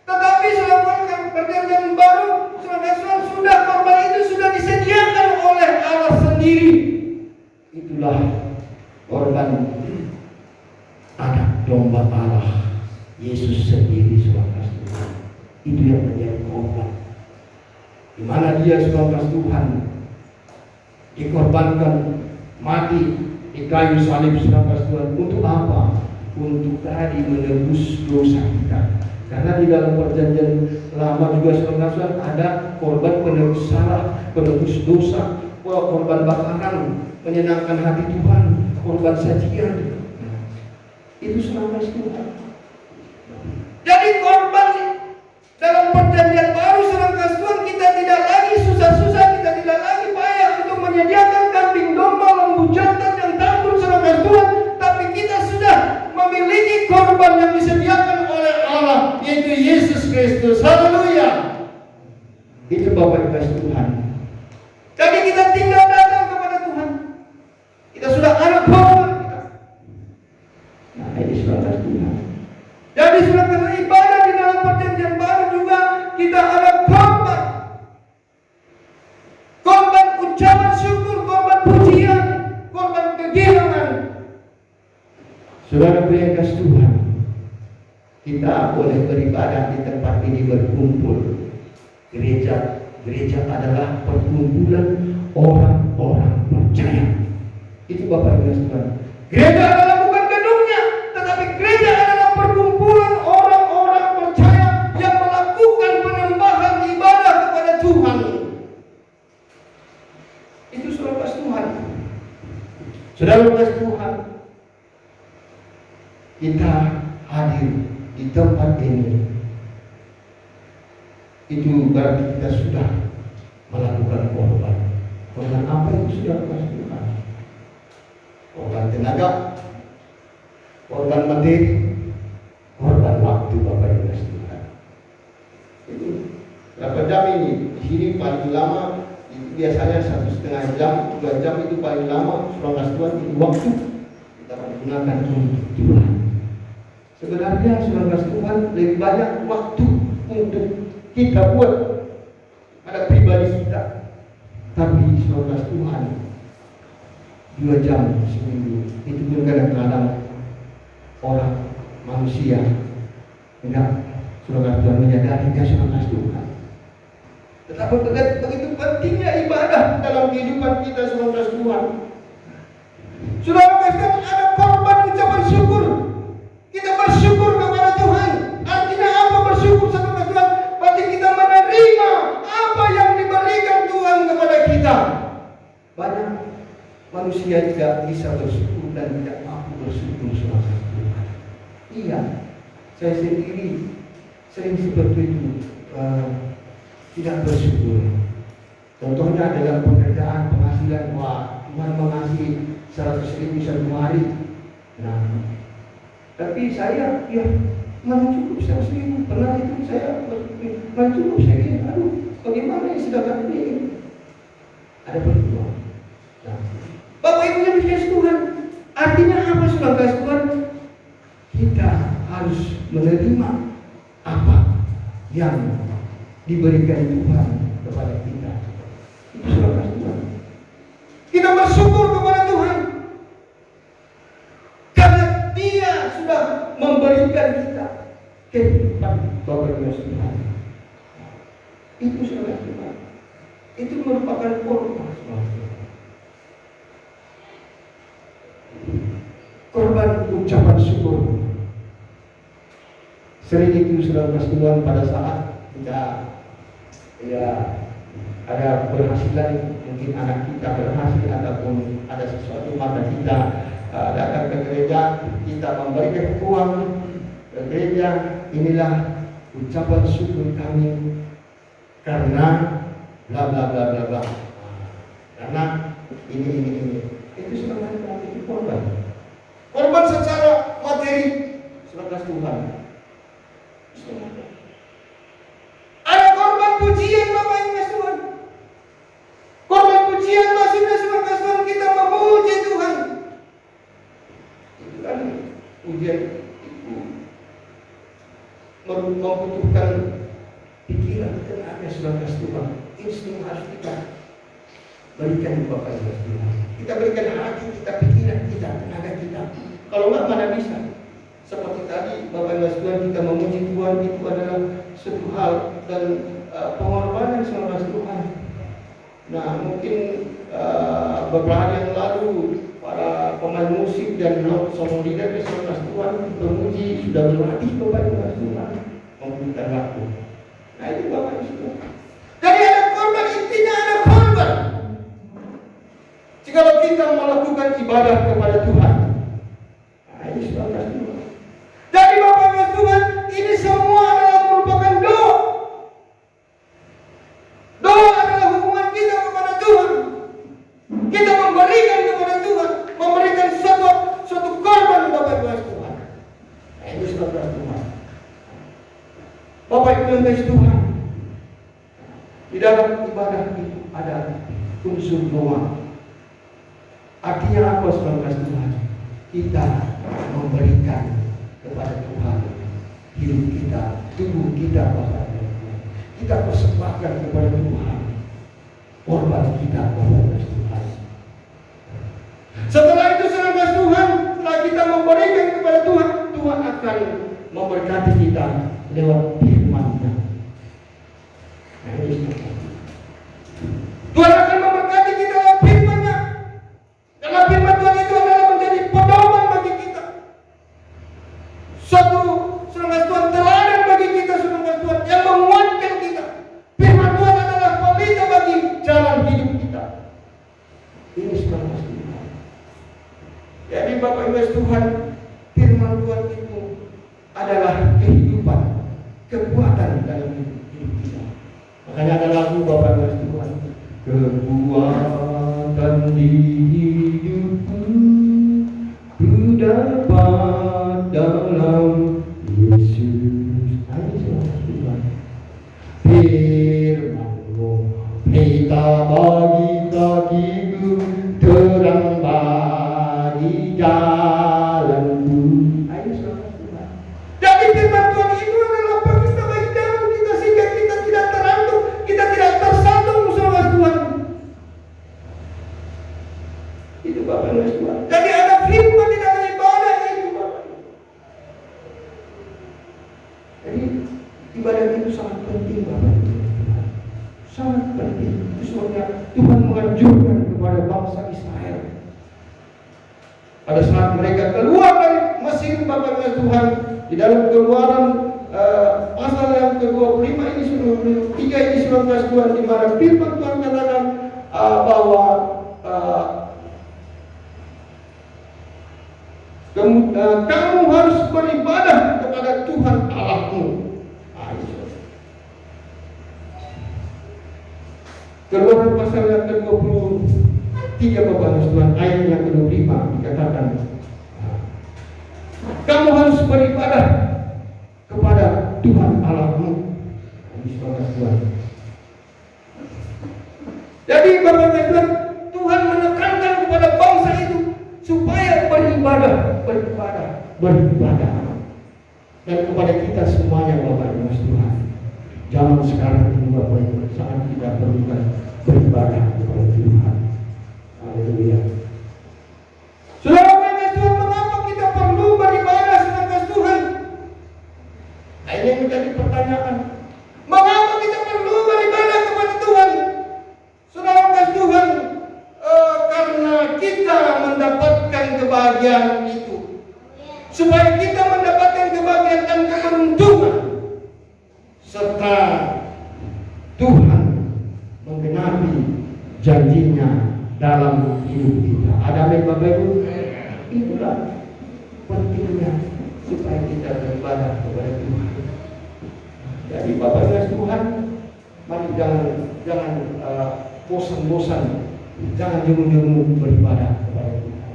Speaker 3: Tetapi saudara, perjanjian baru saudara Tuhan, sudah korban itu sudah disediakan oleh Allah sendiri. Itulah korban anak domba Allah, Yesus sendiri saudara Tuhan. Itu yang menjadi korban, di mana dia saudara Tuhan dikorbankan mati di kayu salib saudara Tuhan. Untuk apa? Untuk tadi menebus dosa kita. Karena di dalam perjanjian lama juga saudara Tuhan ada korban penebus salah, penebus dosa, korban bakaran menyenangkan hati Tuhan, korban sajian. Itu saudara Tuhan. Jadi korban dalam perjanjian baru saudara Tuhan, kita tidak lagi susah-susah, kita tidak lagi payah untuk menyediakan kambing domba, lembu jantan yang takut saudara Tuhan, tapi kita sudah memiliki korban yang disediakan oleh Allah, yaitu Yesus Kristus. Haleluya. Itu Bapak Ibu Tuhan. Jadi kita tinggal datang kepada Tuhan. Kita sudah ada korban kita. Nah, ini saudara Tuhan. Jadi saudara, ibadah di dalam perjanjian baru juga kita ada korban. Korban ucapan syukur, korban pujian, korban kegirangan, Saudara yang kasih Tuhan, kita boleh beribadah di tempat ini, berkumpul. Gereja adalah perkumpulan orang-orang percaya. Itu Bapak Ibu Tuhan. Gereja adalah bukan gedungnya, tetapi gereja adalah perkumpulan orang-orang percaya yang melakukan penyembahan ibadah kepada Tuhan. Itu saudara kasih Tuhan. Saudara kasih Tuhan, kita hadir di tempat ini, itu berarti kita sudah melakukan korban. Korban apa itu sudah kasih Tuhan? Korban tenaga, korban materi, korban waktu Bapak Ibu Tuhan. Itu berapa jam ini? Di sini paling lama itu biasanya 1,5 jam, 2 jam itu paling lama. Saudara Tuhan, itu waktu kita gunakan untuk Tuhan. Sebenarnya saudara Tuhan lebih banyak waktu untuk kita buat ada pribadi kita. Tapi saudara Tuhan 2 jam seminggu itu pun kadang-kadang orang manusia tidak saudara Tuhan menyadari saudara Tuhan. Tetapi begitu pentingnya ibadah dalam kehidupan kita saudara Tuhan. Saudara Tuhan, ada korban ucapan syukur. Kita bersyukur kepada Tuhan. Artinya apa bersyukur saudara Tuhan? Berarti kita menerima apa yang diberikan Tuhan kepada kita. Banyak manusia tidak bisa bersyukur dan tidak mampu bersyukur saudara Tuhan. Iya, saya sendiri sering seperti itu, tidak bersyukur. Contohnya dalam pekerjaan penghasilan, wah Tuhan mengasihi 100.000 satu hari. Nah, tapi saya mana cukup 100.000. Pernah itu saya mana cukup, saya kira, aduh bagaimana ya sedekah ini? Ada perjuangan. Nah, Bapak Ibu yang dikasih Tuhan, artinya apa saudara kasih Tuhan? Kita harus menerima apa yang diberikan Tuhan kepada kita. Itu saudara kasih Tuhan. Kita bersyukur kepada Tuhan karena Dia sudah memberikan kita kehidupan. Bapak Ibu Tuhan, itu saudara Tuhan, itu merupakan korban. Korban ucapan syukur. Sering itu saudara Tuhan, pada saat kita ada berhasilan, mungkin anak kita berhasil ataupun ada sesuatu, maka kita datang ke gereja, kita memberikan uang ke gereja. Inilah ucapan syukur kami karena bla bla bla bla bla, karena ini itu sebenarnya itu korban secara materi saudara Tuhan. Ada korban pujian Bapak Ibu Tuhan. Korban pujian maksudnya saudara Tuhan, kita memuji Tuhan. Itu kan pujian itu membutuhkan pikiran, tenaga saudara Tuhan. Ini semua harus kita berikan Bapak Ibu Tuhan. Kita berikan hati kita, pikiran kita, tenaga kita. Kalau enggak mana bisa. Seperti tadi Bapak Ibu Tuhan, kita memuji Tuhan itu adalah suatu hal dan pengorbanan saudara Tuhan. Nah, mungkin beberapa hari yang lalu para pemain musik dan song leader di saudara Tuhan memuji, sudah berlatih Bapak Ibu Tuhan membutuhkan waktu. Nah, itu Bapak Ibu Tuhan. Jadi ada korban, intinya ada korban. Jika kita melakukan ibadah kepada Tuhan, nah ini saudara Tuhan. Jadi Bapak Ibu Tuhan, ini semua adalah merupakan doa. Doa adalah hubungan kita kepada Tuhan. Kita memberikan kepada Tuhan, memberikan suatu korban Bapak Ibu Tuhan. Nah, ini saudara Tuhan. Bapak Ibu yang Tuhan, di dalam ibadah itu ada unsur doa. Artinya apa saudara Tuhan? Kita memberikan kepada Tuhan hidup kita, tubuh kita, Bapak Ibu. Kita persembahkan kepada Tuhan korban kita kepada Tuhan. Setelah itu saudara Tuhan, setelah kita memberikan kepada akan memberkati kita lewat firman-Nya. Tuhan akan memberkati kita lewat firman-Nya. Karena firman Tuhan itu adalah menjadi pedoman bagi kita. Suatu saudara Tuhan teladan bagi kita, saudara Tuhan yang menguatkan kita. Firman Tuhan adalah pelita bagi jalan hidup kita. Ini saudara Tuhan. Jadi Bapak Ibu Tuhan, firman Tuhan itu adalah kehidupan, kekuatan dalam hidup kita. Makanya ada lagu Bapak Ibu Tuhan, kekuatan di hidupku ku dapat dalam Yesus. Tuhan, firman-Mu pelita bagi kakiku, terang bagi jalanku. Jadi firman Tuhan itu adalah pelita bagi jalan kita, sehingga kita tidak terantuk, kita tidak tersandung saudara Tuhan. Itu Bapak Ibu Tuhan. Jadi ada firman di dalam ibadah itu Bapak. Jadi ibadah itu sangat penting Bapak Ibu. Sangat penting. Itu sebabnya Tuhan menganjurkan kepada bangsa Israel. Pada saat mereka keluar dari Mesir Bapak Ibu Tuhan, di dalam Keluaran pasal yang ke-25 ini sudah 3 ini sudah Tuhan, di mana firman Tuhan katakan bahwa kamu harus beribadah kepada Tuhan Allahmu. Keluaran pasal yang ke-23 Bapak Ibu Tuhan, ayat yang ke-25 dikatakan, kamu harus beribadah kepada Tuhan Allahmu. Jadi Bapak Ibu Tuhan, Tuhan menekankan kepada bangsa itu supaya beribadah. Dan kepada kita semuanya Bapak Ibu Tuhan, zaman sekarang ini Bapak Ibu sangat kita perlukan beribadah kepada Tuhan. Haleluya. Saudara Bapak Tuhan, mengapa kita perlu beribadah kepada Tuhan? Nah, ini menjadi pertanyaan. Mengapa kita perlu beribadah kepada Tuhan? Saudara Bapak Tuhan, karena kita mendapatkan kebahagiaan itu. Supaya kita mendapatkan kebahagiaan dan keberuntungan, serta Tuhan menggenapi janjinya dalam hidup kita. Ada amin Bapak Ibu? Itulah pentingnya supaya kita beribadah kepada Tuhan. Jadi Bapak Ibu Tuhan, mari jangan bosan-bosan, jangan jemu-jemu beribadah kepada Tuhan.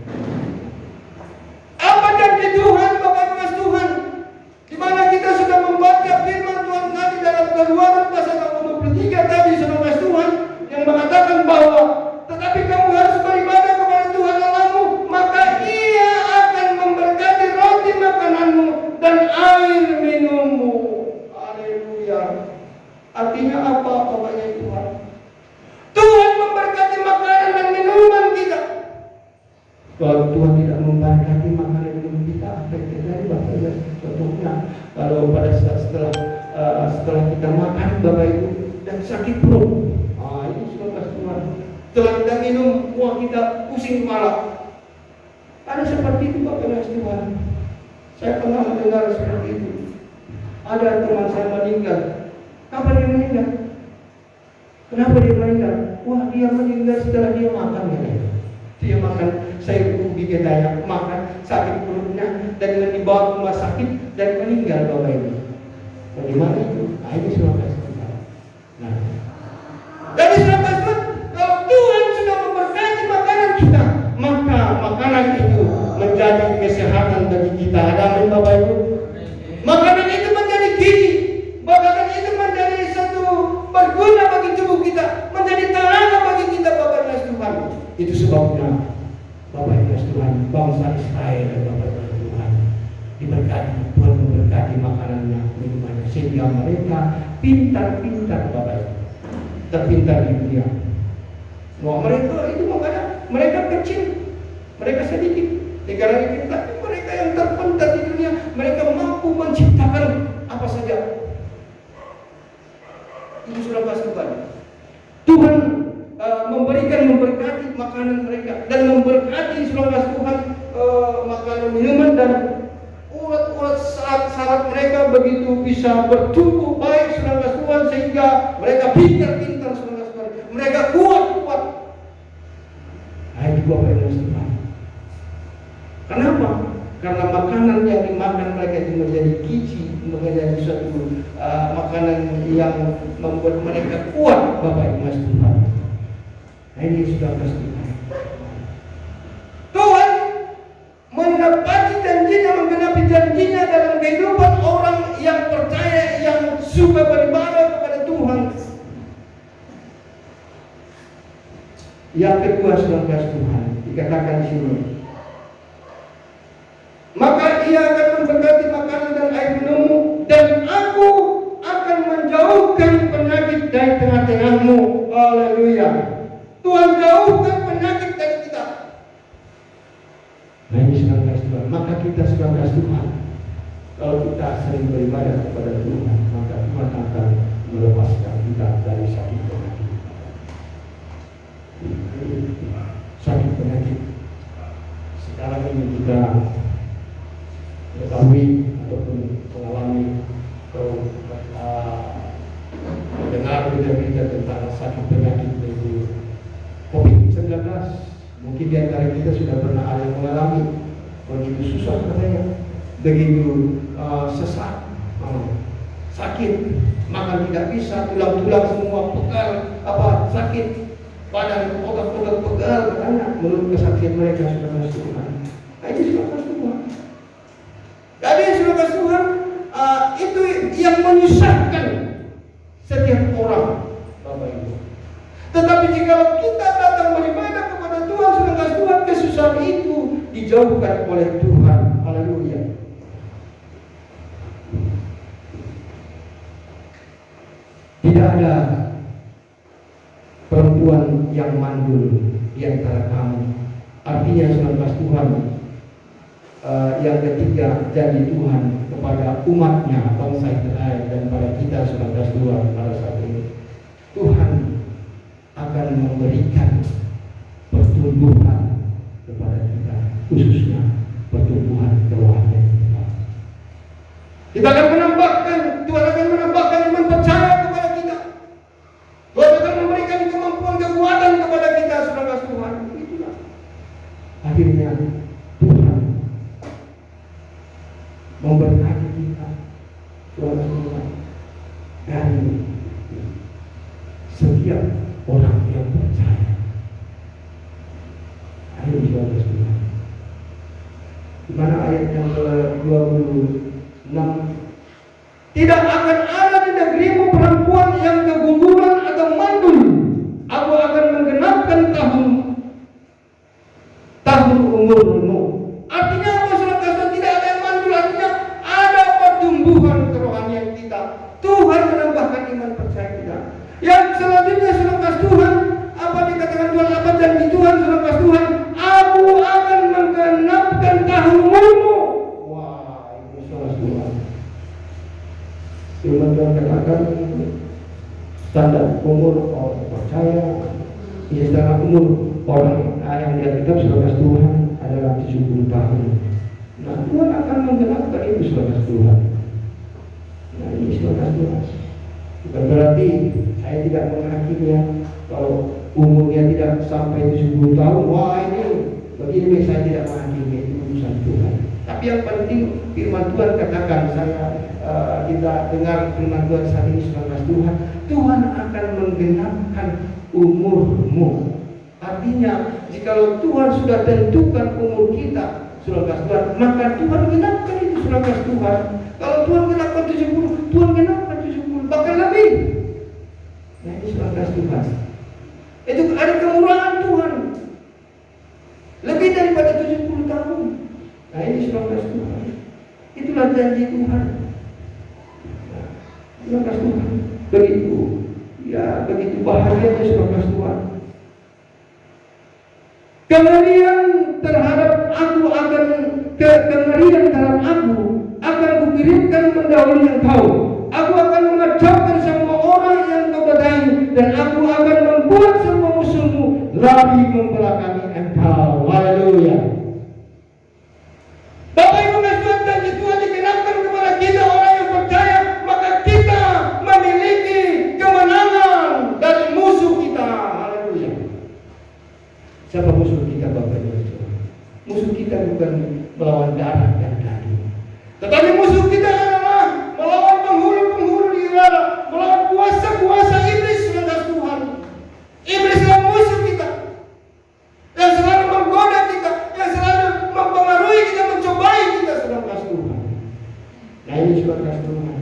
Speaker 3: Apa janji Tuhan Bapak Ibu Tuhan? Di mana kita sudah membaca firman Tuhan tadi dalam Keluaran pasal 23 tadi saudara Tuhan, yang mengatakan bahwa tetapi kamu harus beribadah kepada Tuhan Allahmu, maka Ia akan memberkati roti makananmu dan air minummu. Haleluya. Artinya apa Bapak Ibu Tuhan? Tuhan memberkati makanan dan minuman kita. Kalau Tuhan tidak memberkati makanan dan minuman kita, apa yang terjadi Bapak Ibu? Contohnya, kalau pada saat setelah kita makan Bapak Ibu dan sakit perut, ini sudah Tuhan. Setelah kita minum, kita pusing kepala. Ada seperti itu Bapak Ibu Tuhan. Saya pernah mendengar seperti itu. Ada teman saya meninggal. Kapan dia meninggal? Kenapa dia meninggal? Wah, dia meninggal setelah dia makan ya. Dia makan sayur ubi gedaya, makan sakit perutnya dan dibawa ke rumah sakit dan meninggal Bapak Ibu. Bagaimana itu? Nah, ini sudah Tuhan. Nah, dari sahabat Tuhan, kalau Tuhan sudah memberkati makanan kita, maka makanan itu menjadi kesehatan bagi kita. Ada amin Bapak Ibu? Makanan itu menjadi gizi, makanan itu menjadi satu berguna bagi tubuh kita, menjadi tenaga bagi kita Bapak Ibu Tuhan. Itu sebabnya Bapak Ibu Tuhan, bangsa Israel dan Bapak Ibu Tuhan diberkati, Tuhan memberkati makanannya, minumannya, sehingga mereka pintar-pintar Bapak Ibu, terpintar di dunia. Wah, mereka itu makanya mereka kecil, mereka sedikit, negara ini, tapi mereka yang terpintar di dunia, mereka Itu sudah kasih Tuhan. Tuhan memberkati makanan mereka dan memberkati saudara Tuhan makanan minuman dan urat-urat syarat mereka begitu bisa bertumbuh baik saudara Tuhan sehingga mereka pintar-pintar saudara Tuhan, mereka kuat-kuat. Nah itu Bapak Ibu Tuhan. Kenapa? Karena makanan yang dimakan mereka itu menjadi gizi, menjadi suatu makanan yang membuat mereka kuat Bapak Ibu Tuhan. Nah ini sudah pasti. Tuhan menepati janjinya, menggenapi janjinya dalam kehidupan orang yang percaya, yang suka beribadah kepada Tuhan. Yang kedua saudara Tuhan dikatakan di sini. Maka ia akan memberkati makanan dan air minummu, dan aku akan menjauhkan penyakit dari tengah-tengahmu. Haleluya. Tuhan jauhkan penyakit dari kita. Nah ini saudara Tuhan. Maka kita saudara Tuhan, kalau kita sering beribadah kepada Tuhan, maka Tuhan akan melepaskan kita dari sakit penyakit. Sakit penyakit. Sekarang ini kita ketahui ataupun mengalami atau mendengar berita-berita tentang sakit penyakit yaitu COVID-19. Mungkin di antara kita sudah pernah ada yang mengalami. Begitu susah katanya, begitu sesak, sakit, makan tidak bisa, tulang-tulang semua pegal, sakit, badan otot-otot pegal katanya. Menurut kesaksian mereka sudah masuk Tuhan. Nah ini sudah masuk Tuhan. Jadi saudara Tuhan, itu yang menyusahkan setiap orang, Bapak Ibu. Tetapi jika kita datang beribadah kepada Tuhan, saudara Tuhan, kesusahan itu dijauhkan oleh Tuhan. Haleluya. Tidak ada perempuan yang mandul di antara kamu. Artinya saudara Tuhan, yang ketiga janji Tuhan kepada umatnya bangsa Israel dan pada kita saudara Tuhan pada saat ini, Tuhan akan memberikan pertumbuhan kepada kita, khususnya pertumbuhan kerohanian kita. Kita akan menambahkan, Tuhan akan menambahkan iman percaya kepada kita. Tuhan akan memberikan kemampuan kekuatan kepada kita saudara Tuhan. Itulah akhirnya Tuhan memberkati kita saudara Tuhan dari setiap orang yang percaya. Ayo saudara Tuhan. Di mana ayat yang ke-26? Tidak akan ada di negerimu perempuan yang keguguran atau mandul. Aku akan menggenapkan tahun umurmu. Artinya apa saudara? Tidak ada yang mandul. Artinya ada pertumbuhan kerohanian kita. Tuhan menambahkan iman percaya kita. Yang selanjutnya saudara Tuhan, apa dikatakan Tuhan, apa janji Tuhan saudara Tuhan? Aku akan menggenapkan tahun umurmu. Wah, ini saudara Tuhan. Firman Tuhan katakan standar umur orang percaya, standar umur orang yang di Alkitab saudara Tuhan adalah 70 tahun. Nah, Tuhan akan menggenapkan itu saudara Tuhan. Nah, ini saudara Tuhan. Bukan berarti saya tidak menghakimi ya, kalau umurnya tidak sampai 70 tahun, wah ini begini, saya tidak menghakimi, itu urusan Tuhan. Tapi yang penting firman Tuhan katakan, kita dengar firman Tuhan saat ini saudara Tuhan, Tuhan akan menggenapkan umurmu. Artinya, jikalau Tuhan sudah tentukan umur kita, saudara Tuhan, maka Tuhan genapkan itu saudara Tuhan. Kalau Tuhan genapkan 70, Tuhan genapkan 70, bahkan lebih. Nah ini saudara Tuhan. Itu ada kemurahan Tuhan. Lebih daripada 70 tahun. Nah ini saudara Tuhan. Itulah janji Tuhan. Nah, saudara Tuhan. Begitu. Ya begitu bahagianya saudara Tuhan. Kengerian terhadap aku akan kukirimkan mendahului engkau. Aku akan mengacaukan semua orang yang kau dan aku akan membuat semua musuhmu lari membelakangi engkau. Haleluya. Bapak Ibu Tuhan, janji Tuhan digenapkan kepada kita orang yang percaya, maka kita memiliki kemenangan dari musuh kita. Haleluya. Siapa musuh kita, Bapak Ibu Tuhan? Musuh kita bukan melawan darah dan daging, tetapi musuh kita adalah melawan penghulu-penghulu di udara, melawan kuasa-kuasa iblis. Saudara Tuhan, iblis adalah musuh kita yang selalu menggoda kita, yang selalu mempengaruhi kita, mencobai kita. Saudara Tuhan, nah ini saudara Tuhan,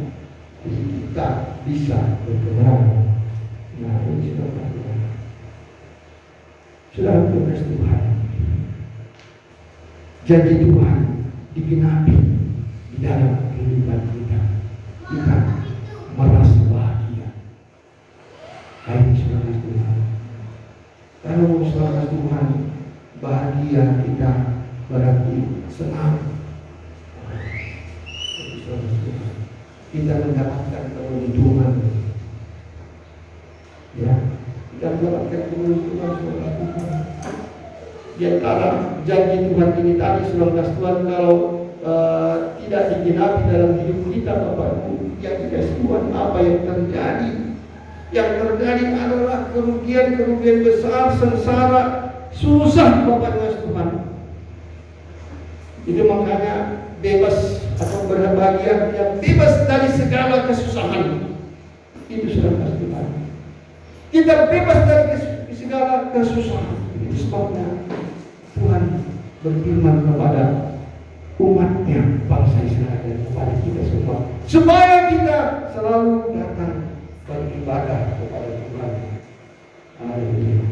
Speaker 3: kita bisa bergerak. Nah ini saudara Tuhan, saudara Tuhan, janji Tuhan digenapi di dalam kehidupan kita. Kita merasa bahagia. Hai saudara Tuhan, kalau saudara Tuhan bahagia, kita berarti senang. Kita mendapatkan keuntungan, ya, kita mendapatkan keuntungan saudara Tuhan. Di antara janji Tuhan ini tadi saudara Tuhan, kalau tidak digenapi dalam hidup kita, Bapak Ibu, yang dikasih Tuhan, apa yang terjadi? Yang terjadi adalah kerugian-kerugian besar, sengsara, susah, Bapak Ibu Tuhan. Itu makanya bebas atau berbahagia yang bebas dari segala kesusahan. Itu saudara Tuhan. Kita bebas dari segala kesusahan. Itu sebabnya Tuhan berfirman kepada umatnya, bangsa Israel, dan kepada kita semua, supaya kita selalu datang beribadah kepada Tuhan. Haleluya.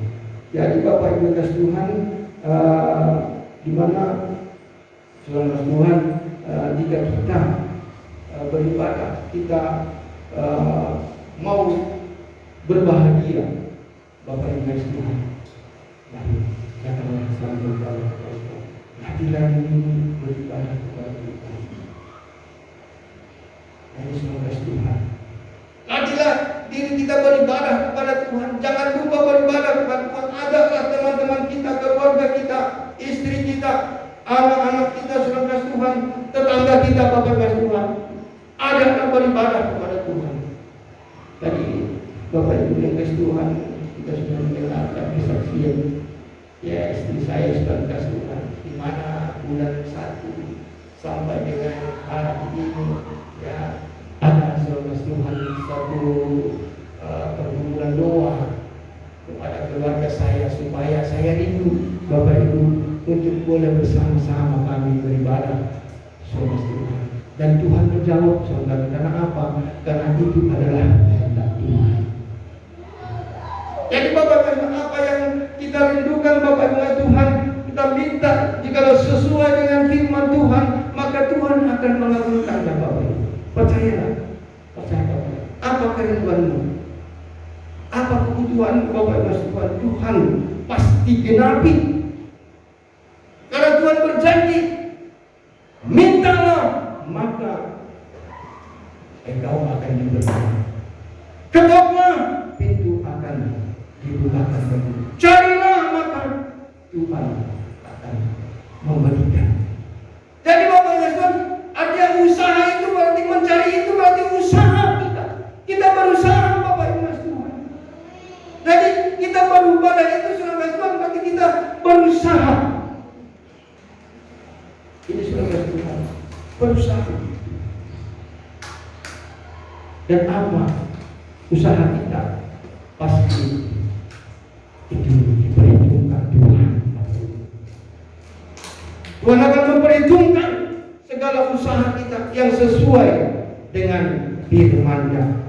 Speaker 3: Jadi Bapak Ibu kasih Tuhan, di mana saudara Tuhan, jika kita beribadah, kita mau berbahagia, Bapak Ibu kasih Tuhan, mari janganlah selalu beribadah kepada Tuhan. Hadilah ini beribadah kepada Tuhan. Ini semua kasih Tuhan. Hadilah diri kita beribadah kepada Tuhan. Jangan lupa beribadah kepada Tuhan. Ajaklah teman-teman kita, keluarga kita, istri kita, anak-anak kita, saudara kasih Tuhan, tetangga kita, Bapak kasih Tuhan. Ajaklah beribadah kepada Tuhan. Tadi Bapak Ibu yang kasih Tuhan, kita sudah mendengarkan kesaksian, ya, istri saya sudah kasih Tuhan, di mana bulan 1 sampai dengan hari ini, ya, ada saudara Tuhan satu pergumulan doa kepada keluarga saya, supaya saya rindu Bapak Ibu untuk boleh bersama-sama kami beribadah, saudara Tuhan. Dan Tuhan menjawab, saudara. Karena apa? Karena itu adalah kehendak Tuhan. Jadi Bapak Ibu, apa yang kita rindukan Bapak Ibu Tuhan, kita minta, jika sesuai dengan firman Tuhan, maka Tuhan akan mengabulkan Bapak Ibu. Percayalah, percaya. Apa kerinduanmu? Apa kebutuhan Bapak Ibu Tuhan? Tuhan pasti genapi. Karena Tuhan berjanji, mintalah maka engkau akan diberikan. Ketoklah, pintu akan dibukakan bagi. Carilah maka Tuhan akan memberikan. Jadi Bapak Ibu Tuhan, artinya usaha itu berarti mencari, itu berarti usaha kita. Kita berusaha Bapak Ibu Tuhan. Jadi kita beribadah itu saudara Tuhan, berarti kita berusaha. Ini saudara Tuhan, berusaha. Dan apa usaha kita pasti itu diperhitungkan Tuhan. Tuhan akan memperhitungkan segala usaha kita yang sesuai dengan firman-Nya.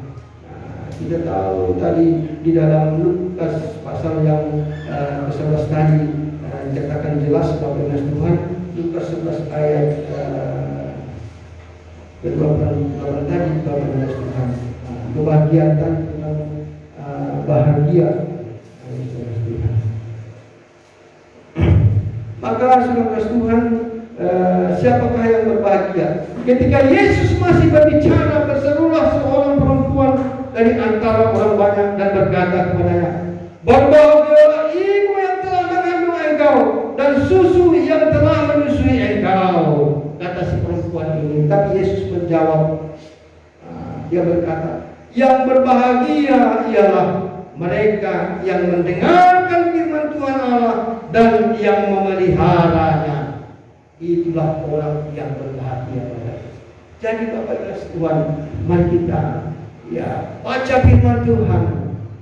Speaker 3: Kita tahu tadi di dalam Lukas pasal yang 11 tadi dikatakan jelas bahwa Tuhan, Lukas 11 ayat ke-28 tadi bahwa Tuhan kebahagiaan tentang bahagia. Maka saudara Tuhan, siapakah yang berbahagia? Ketika Yesus masih berbicara, berserulah seorang perempuan
Speaker 4: dari antara orang banyak dan berkata kepadanya, berbahagialah ibu yang telah mengandung engkau dan susu yang telah menyusui engkau, kata si perempuan ini. Tapi Yesus menjawab, dia berkata, yang berbahagia ialah mereka yang mendengarkan firman Tuhan Allah dan yang memeliharanya. Itulah orang yang berbahagia. Jadi Bapak Ibu Tuhan, mari kita baca firman Tuhan,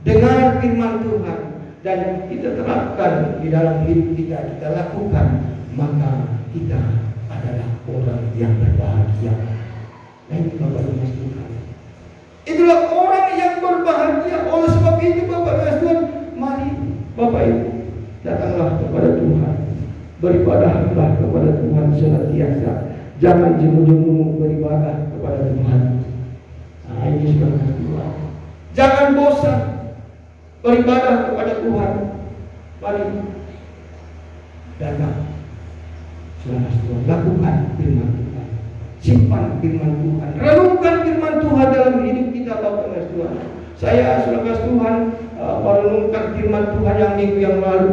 Speaker 4: dengar firman Tuhan, dan kita terapkan di dalam hidup kita, kita lakukan, maka kita adalah orang yang berbahagia. Nah, ini Bapak Ibu Tuhan, itulah orang yang berbahagia. Oleh sebab itu Bapak Ibu Tuhan, mari Bapak Ibu datanglah kepada Tuhan, beribadahlah kepada Tuhan senantiasa. Jangan jemu-jemu beribadah kepada Tuhan. Nah, ini sudah Tuhan. Jangan bosan beribadah kepada Tuhan. Mari datang, sudah Tuhan, lakukan firman Tuhan, simpan firman Tuhan, renungkan firman Tuhan dalam hidup kita Bapak Ibu Tuhan. Saya sudah Tuhan merenungkan firman Tuhan yang minggu yang lalu,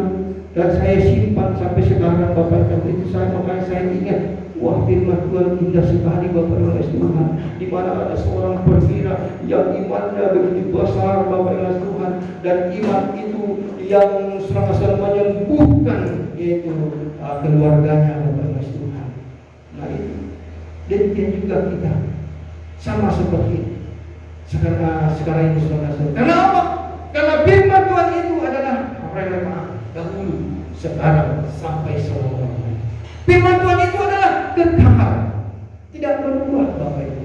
Speaker 4: dan saya simpan sampai sekarang Bapak Ibu. Itu makanya saya ingat, wah firman Tuhan indah sekali Bapak Ibu Tuhan, di mana ada seorang perwira yang imannya begitu besar Bapak Ibu Tuhan, dan iman itu yang serasa menyembuhkan yaitu keluarganya Bapak Ibu Tuhan. Nah itu, demikian juga kita sama seperti sekarang ini saudara. Karena apa? Karena firman Tuhan itu adalah relevan dahulu, sekarang, sampai selamanya. Firman Tuhan itu adalah kekal, tidak berubah Bapak Ibu.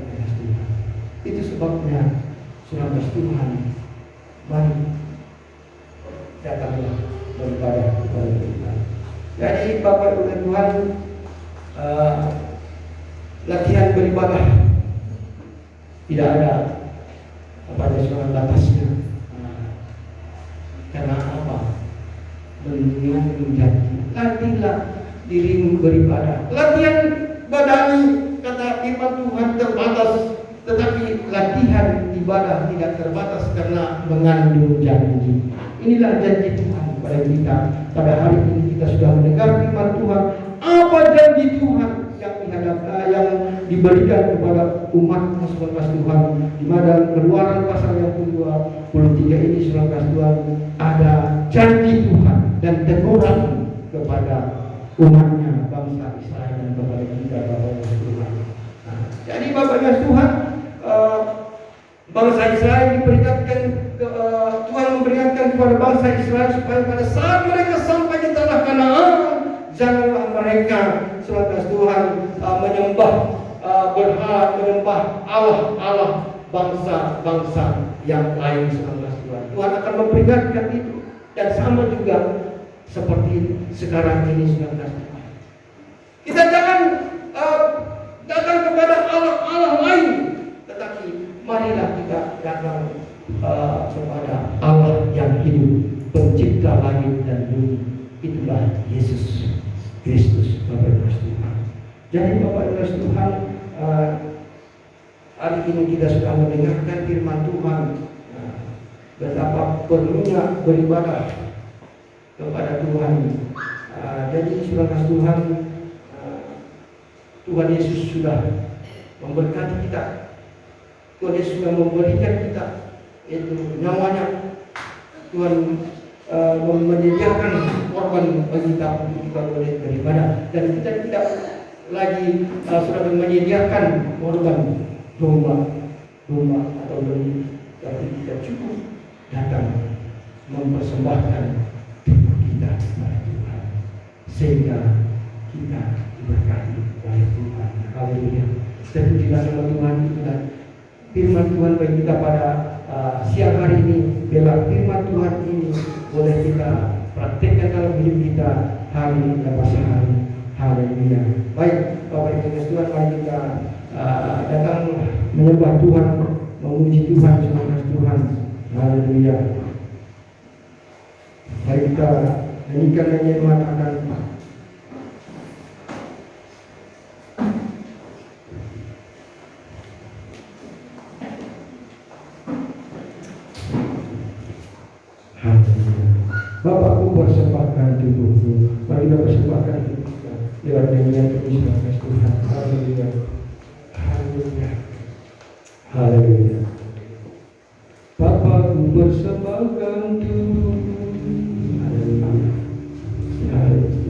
Speaker 4: Itu sebabnya saudara Tuhan, mari datanglah beribadah kepada Tuhan. Jadi Bapak Ibu Tuhan, latihan beribadah tidak ada pada seorang batasnya. Karena apa? Mengingati janji. Latihlah dirimu beribadah. Latihan badani, kata firman Tuhan, terbatas, tetapi latihan ibadah tidak terbatas karena mengandung janji. Inilah janji Tuhan pada kita. Pada hari ini kita sudah mendengar firman Tuhan. Apa janji Tuhan yang diberikan kepada umat sebagai Tuhan, di mana Keluaran pasal yang ke-23 ini sebagai Tuhan ada janji Tuhan dan teguran kepada umatnya, bangsa Israel, dan kepada kita Bapak Tuhan. Nah, jadi Bapak Tuhan, bangsa Israel diperingatkan, Tuhan memperingatkan kepada bangsa Israel supaya pada saat mereka sampai di tanah Kanaan, janganlah mereka sebagai Tuhan menyembah berhala, menyembah Allah bangsa-bangsa yang lain sebagai Tuhan. Tuhan akan memperingatkan itu, dan sama juga seperti sekarang ini sebagai Tuhan. Kita jangan datang kepada Allah lain, tetapi marilah kita datang kepada Allah yang hidup, pencipta langit dan bumi. Itulah Yesus Kristus, Bapak Ibu Tuhan. Jadi Bapak Ibu Tuhan, hari ini kita sudah mendengarkan firman Tuhan, betapa perlunya beribadah kepada Tuhan. Jadi saudara Tuhan, Tuhan Yesus sudah memberkati kita. Tuhan Yesus sudah memberikan kita itu nyawanya. Tuhan menyediakan korban bagi kita untuk kita boleh beribadah, dan kita tidak lagi sudah menyediakan korban domba atau beli, tapi kita cukup datang mempersembahkan tubuh kita kepada Tuhan, sehingga kita diberkati oleh Tuhan. Haleluya. Dan di dalam Tuhan itu, dan firman Tuhan bagi kita pada siang hari ini, bila firman Tuhan ini boleh kita praktekkan dalam hidup kita hari lepas hari. Haleluya. Baik Bapak Ibu Tuhan, mari kita datang menyembah Tuhan, memuji Tuhan sebagai Tuhan. Haleluya. Mari kita nyanyikan nyanyian mengatakan, persembahkan tubuhmu. Mari kita persembahkan hidup kita lewat nyanyian puji kasih Tuhan. Haleluya. Haleluya. Haleluya. Bapa, ku persembahkan tubuhmu. Haleluya. Haleluya.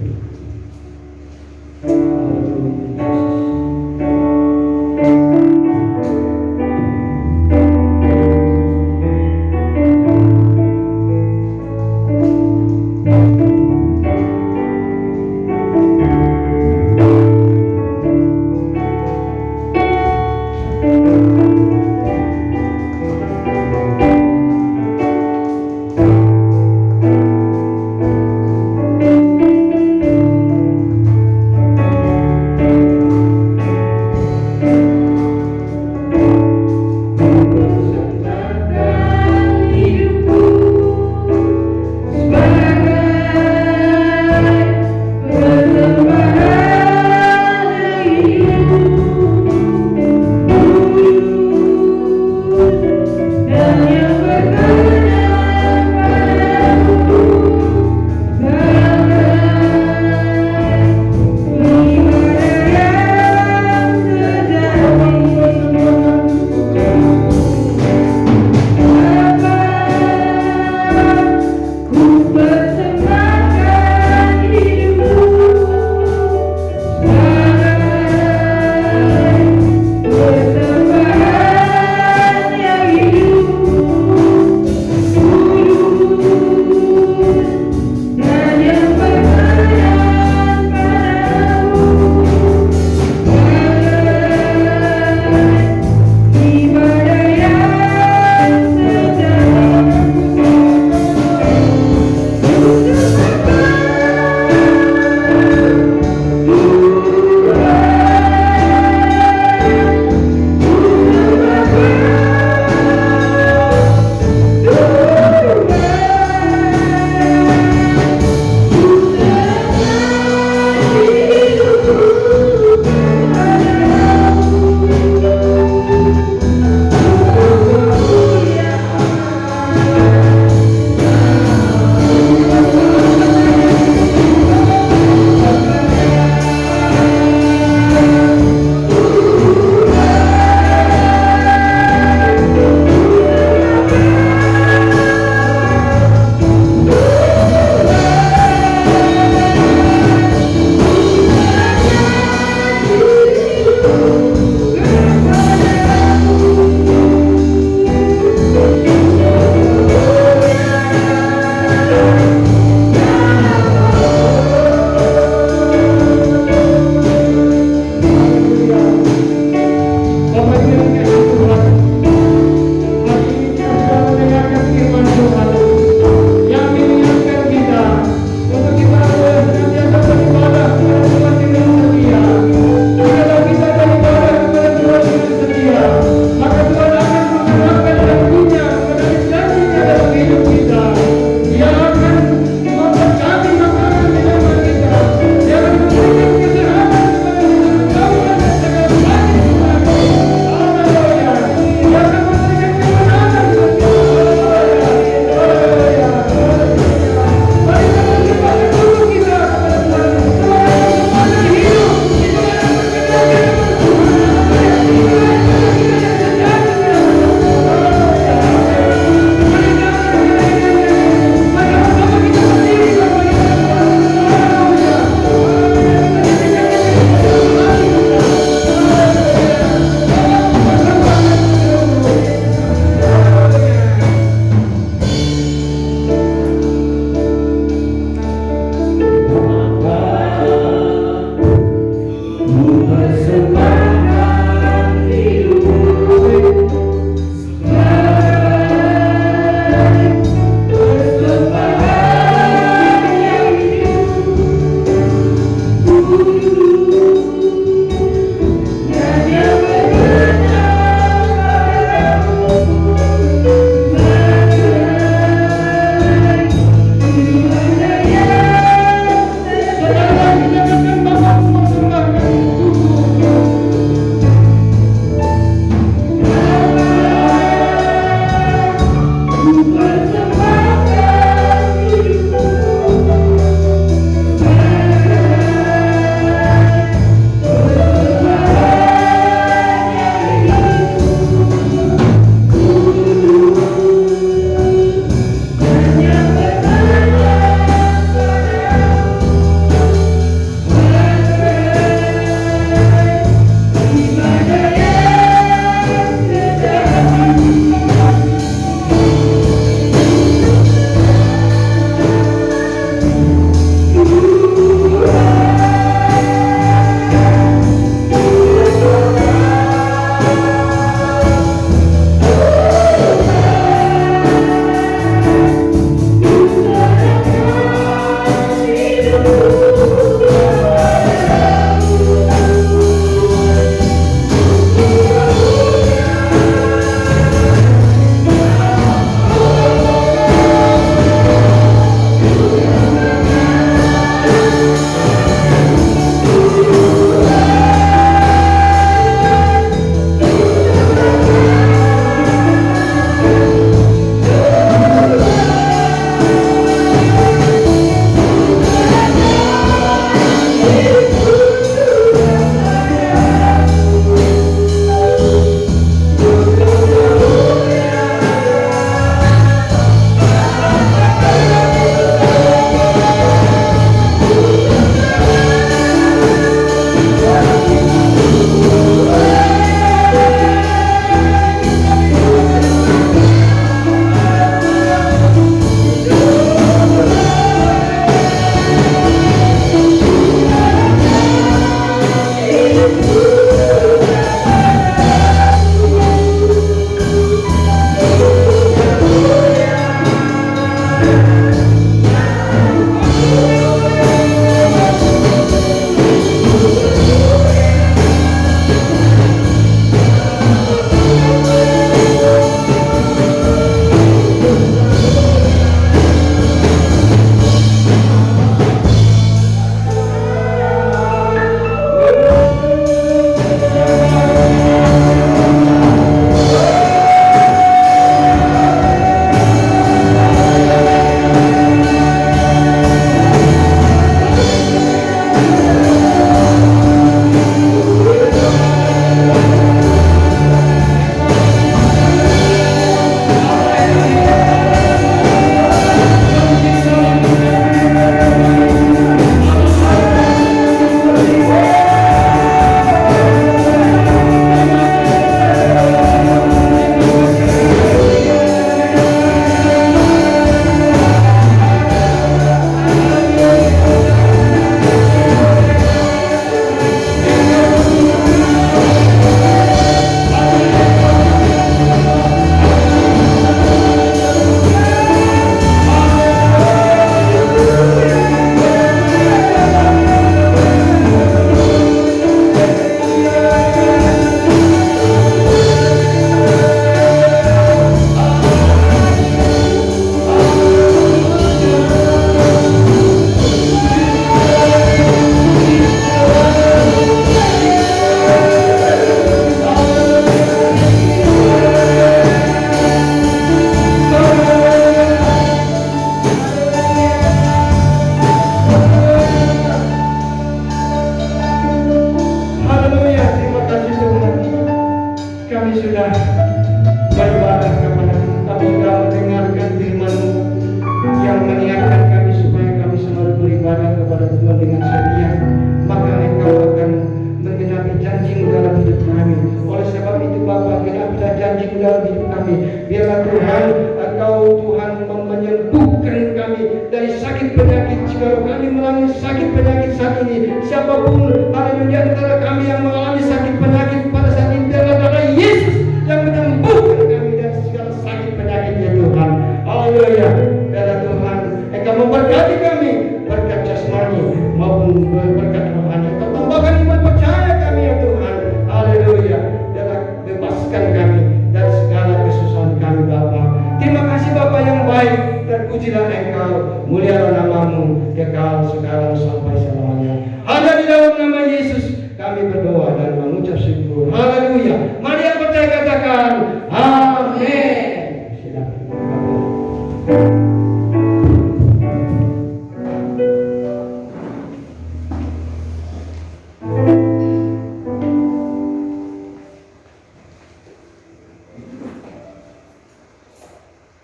Speaker 4: kami mengalami sakit penyakit saat ini, siapapun haleluya antara kami yang mengalami sakit penyakit pada saat ini, biarlah darah Yesus yang menyembuhkan kami dari segala sakit penyakitnya Tuhan. Haleluya. Biarlah Tuhan Engkau memberkati kami, berkat jasmani maupun berkat rohani. Engkau tambahkan iman percaya kami ya Tuhan. Haleluya. Biarlah bebaskan kami dari segala kesusahan kami Bapa. Terima kasih Bapa yang baik, dan pujilah Engkau, mulialah namamu kekal sekarang sampai selamanya. Hanya di dalam nama Yesus kami berdoa dan mengucap syukur. Haleluya. Mari yang percaya katakan amin. Silakan Bapak.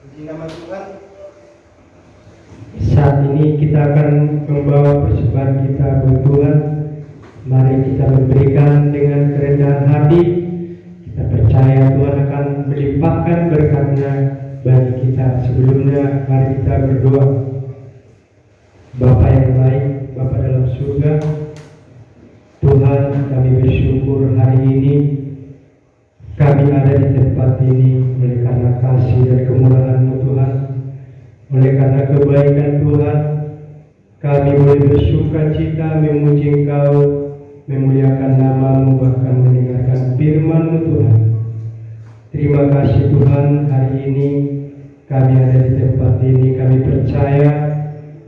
Speaker 3: Puji nama Tuhan.
Speaker 5: Saat ini kita akan membawa persembahan kita buat Tuhan. Mari kita memberikan dengan kerendahan hati. Kita percaya Tuhan akan melimpahkan berkat-Nya bagi kita. Sebelumnya mari kita berdoa. Bapa yang baik, Bapa dalam surga, Tuhan, kami bersyukur hari ini kami ada di tempat ini oleh karena kasih dan kemurahan-Mu Tuhan. Oleh karena kebaikan Tuhan, kami boleh bersuka cita memuji Engkau, memuliakan nama-Mu, bahkan mendengarkan firman-Mu Tuhan. Terima kasih Tuhan, hari ini kami ada di tempat ini. Kami percaya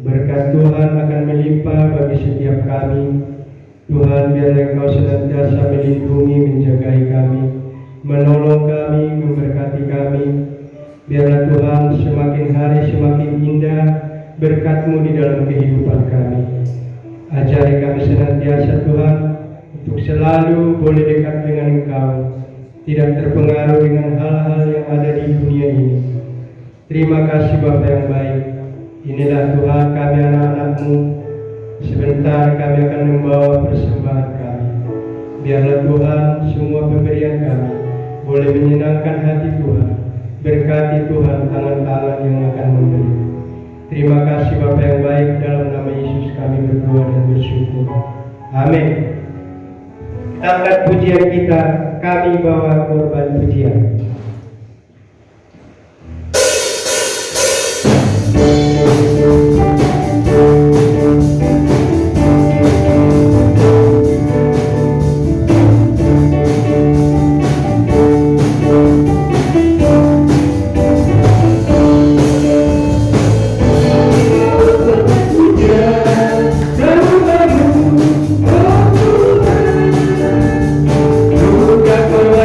Speaker 5: berkat Tuhan akan melimpah bagi setiap kami. Tuhan, biarlah Engkau senantiasa melindungi, menjagai kami, menolong kami, memberkati kami. Biarlah Tuhan semakin hari semakin indah berkat-Mu di dalam kehidupan kami. Ajari kami senantiasa Tuhan untuk selalu boleh dekat dengan Engkau, tidak terpengaruh dengan hal-hal yang ada di dunia ini. Terima kasih Bapa yang baik. Inilah Tuhan kami anak-anak-Mu. Sebentar kami akan membawa persembahan kami. Biarlah Tuhan semua pemberian kami boleh menyenangkan hati Tuhan. Berkati Tuhan tangan-tangan yang akan memberi. Terima kasih Bapa yang baik, dalam nama Yesus kami berdoa dan bersyukur. Amin. Angkat pujian kita, kami bawa korban pujian.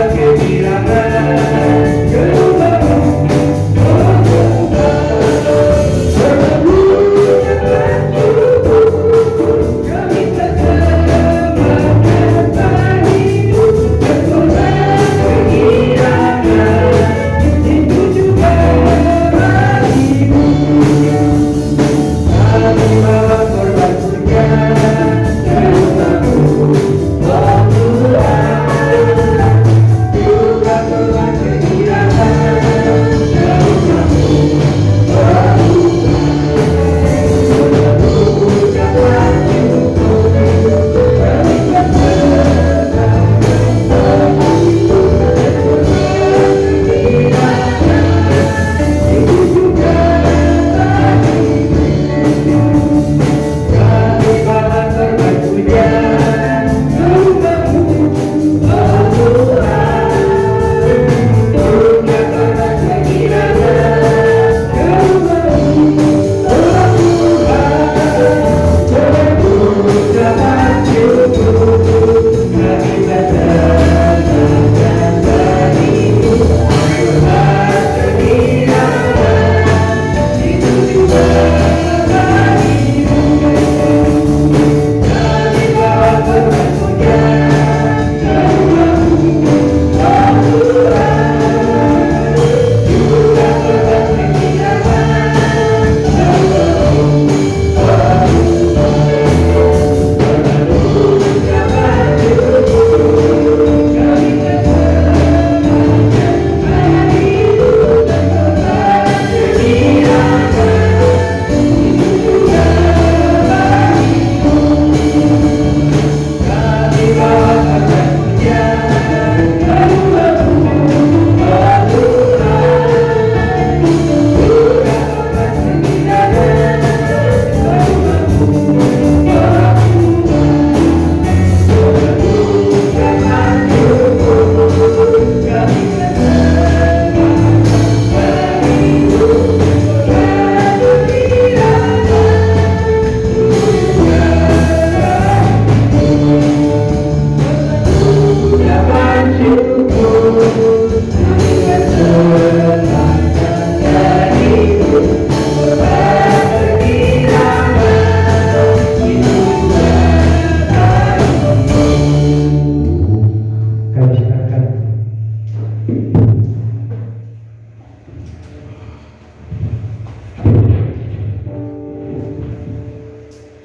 Speaker 6: Kehilangan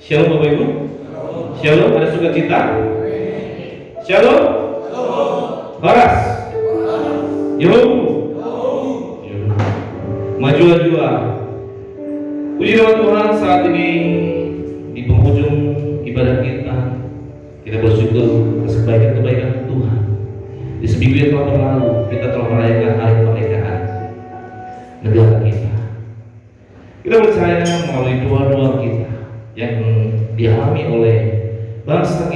Speaker 6: Shalom Bapak Ibu. Shalom, ada sukacita. Shalom. Horas. Yo. Maju-maju. Puji nama Tuhan, saat ini di penghujung ibadah kita bersyukur atas kebaikan-kebaikan Tuhan. Di seminggu yang telah berlalu, kita telah merayakan hari kemerdekaan negara kita. Kita percaya melalui doa-doa kita yang dialami oleh bangsa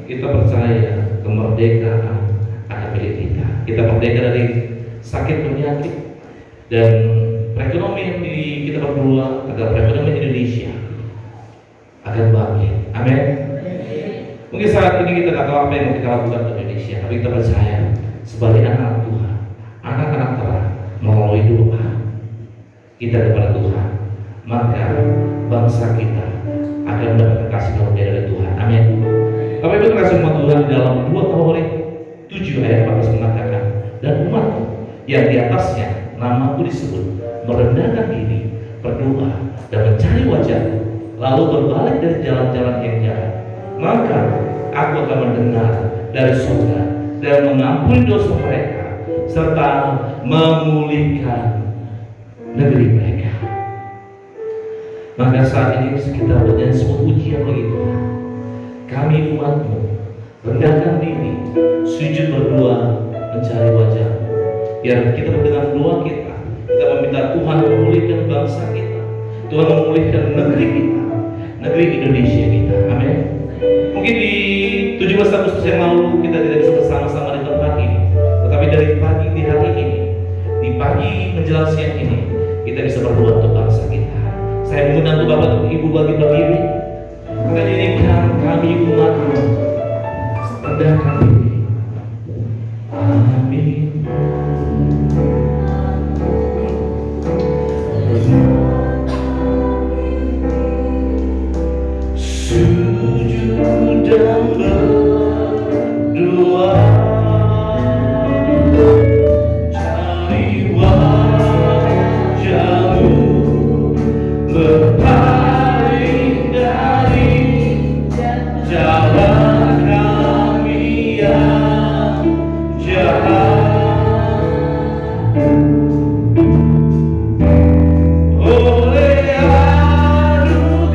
Speaker 6: kita percaya kemerdekaan akan milik kita. Kita merdeka dari sakit penyakit dan perekonomian kita berdua agar perekonomian Indonesia akan bangkit. Amin. Mungkin saat ini kita tidak tahu apa yang mau kita lakukan di Indonesia, tapi kita percaya sebagai anak Tuhan, anak-anak terang, melalui doa kita kepada Tuhan, maka bangsa kita akan mendapatkan kasih karunia dari Tuhan. Amin. Bapak Ibu terkasih umat Tuhan, di dalam 2 Korintus 7 ayat 14 mengatakan, dan umatku yang di atasnya namaku disebut merendahkan diri, berdoa dan mencari wajahku, lalu berbalik dari jalan-jalan yang jahat, maka aku akan mendengar dari surga dan mengampuni dosa mereka serta memulihkan negeri mereka. Maka saat ini kita bernyanyi sebuah ujian bagi Tuhan. Kami umatmu, rendahkan diri, sujud berdoa, mencari wajah-Mu. Biar kita mendengar doa kita meminta Tuhan memulihkan bangsa kita, Tuhan memulihkan negeri kita, negeri Indonesia kita. Amin. Mungkin di 17 Agustus yang lalu kita tidak bisa bersama-sama di tempat ini, tetapi dari pagi di hari ini, di pagi menjelang siang ini, kita bisa berdoa untuk bangsa kita. Saya mengundang Bapak Ibu bagi berdiri. Kita nyanyikan kami umatmu, rendahkan diri. Amin. Sujud dan berdoa, cari wajah-Mu, berpaling dari jalan kami yang jahat. Oleh anugerah-Mu,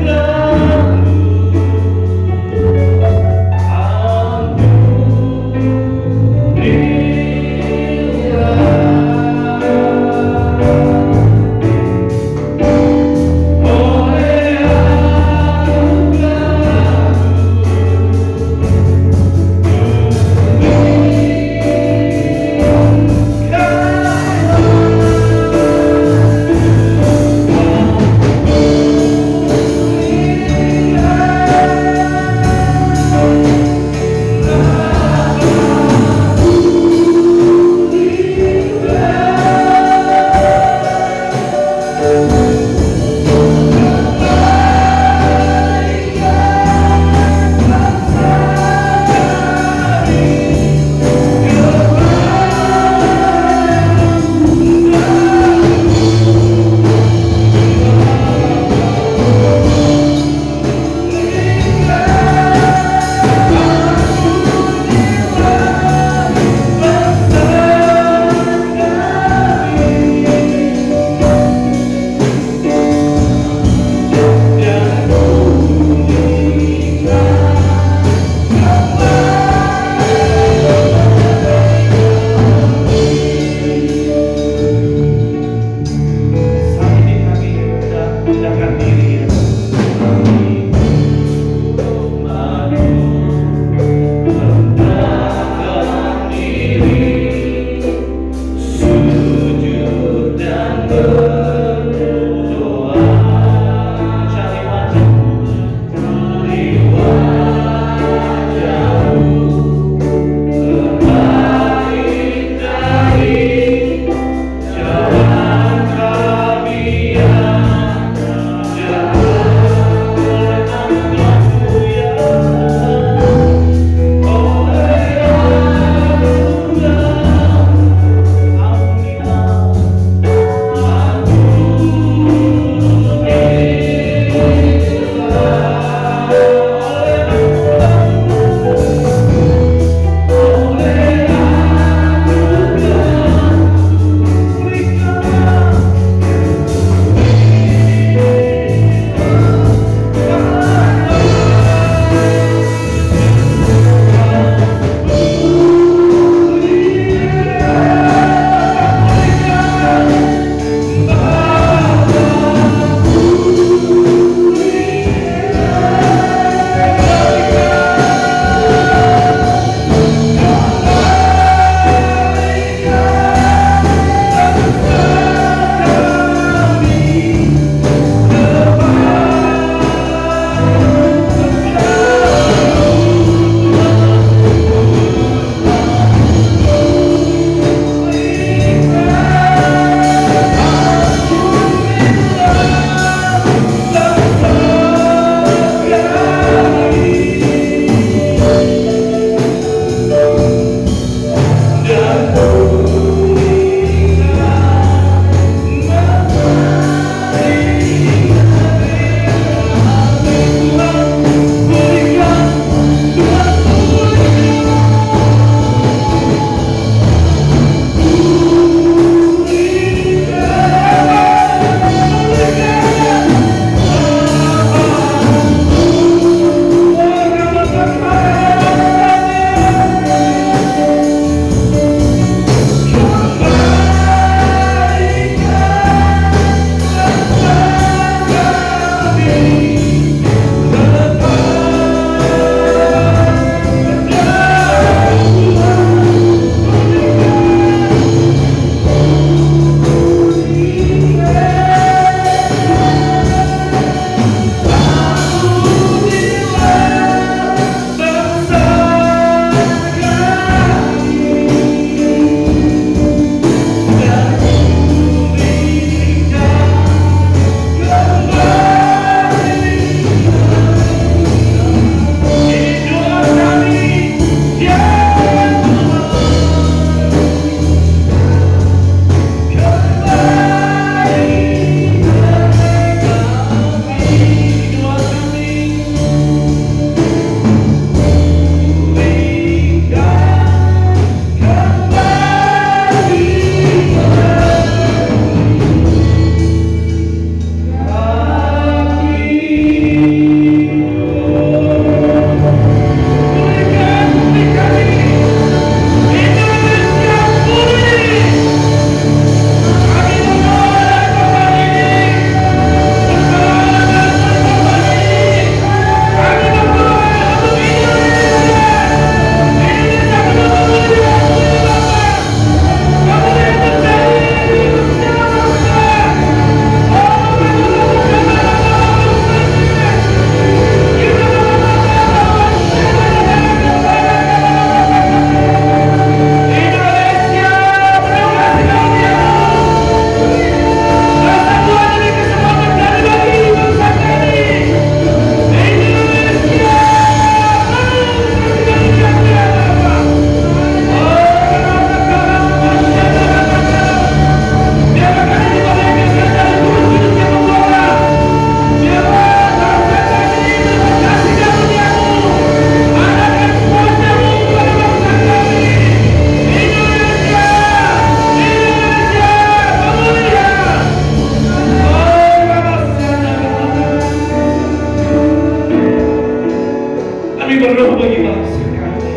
Speaker 6: berdoa bagi bangsa kami.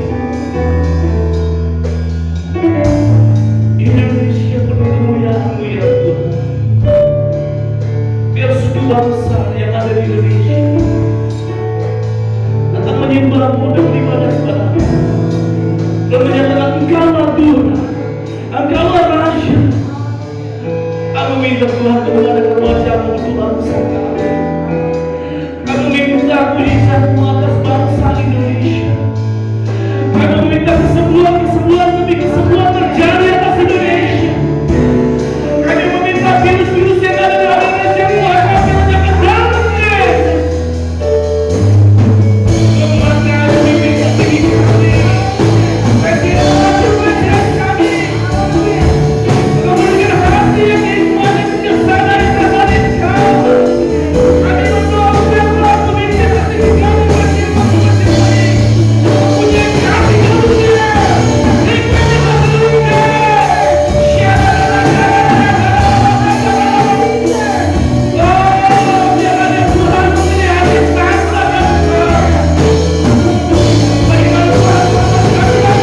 Speaker 6: Indonesia penuh kemuliaan-Mu ya Tuhan. Biar suku bangsa yang ada di Indonesia datang menyembah-Mu dan beribadah kepada-Mu dan menyatakan Engkaulah Tuhan, Engkaulah Raja. Aku minta Tuhan menghadapkan wajah-Mu untuk bangsa kami. Aku minta pujian-Mu atas bangsa Indonesia. Aku minta kesembuhan demi kesembuhan terjadi atas Indonesia. Kami meminta virus-virus yang ada di Indonesia mulai kami lenyapkan dalam Yesus. Kematian pimpinan tinggi kami, presiden presiden kami, memberikan hati yang hikmat dan bijaksana yang terhadap Engkau. Kami berdoa supaya Tuhan memimpin hati kami masing-masing baik. Punya kasih karunia, nikmatnya karunia. Oh, biar ada Tuhan memilih hati taatlah dan Engkau. Bagaimana Tuhan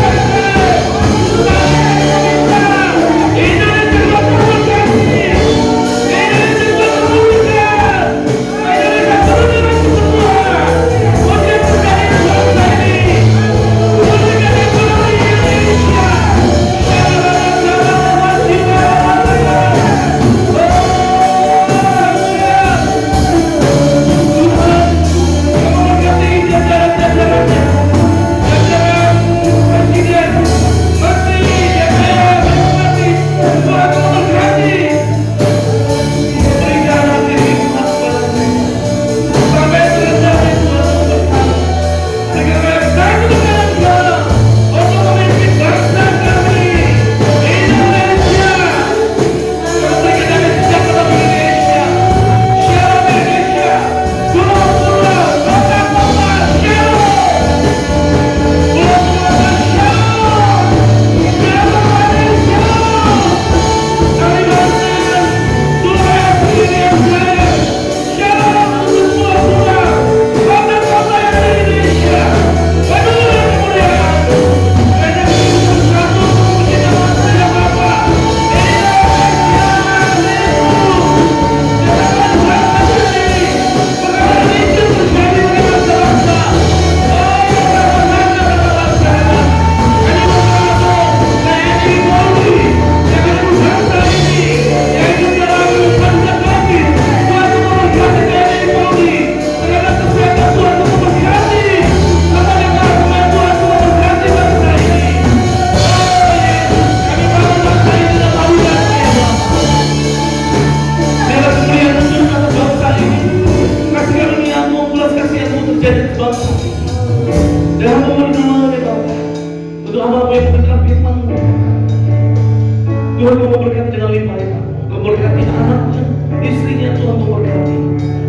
Speaker 6: Tuhan memberkati dengan limpah-limpah, memberkati anaknya, istrinya Tuhan memberkati,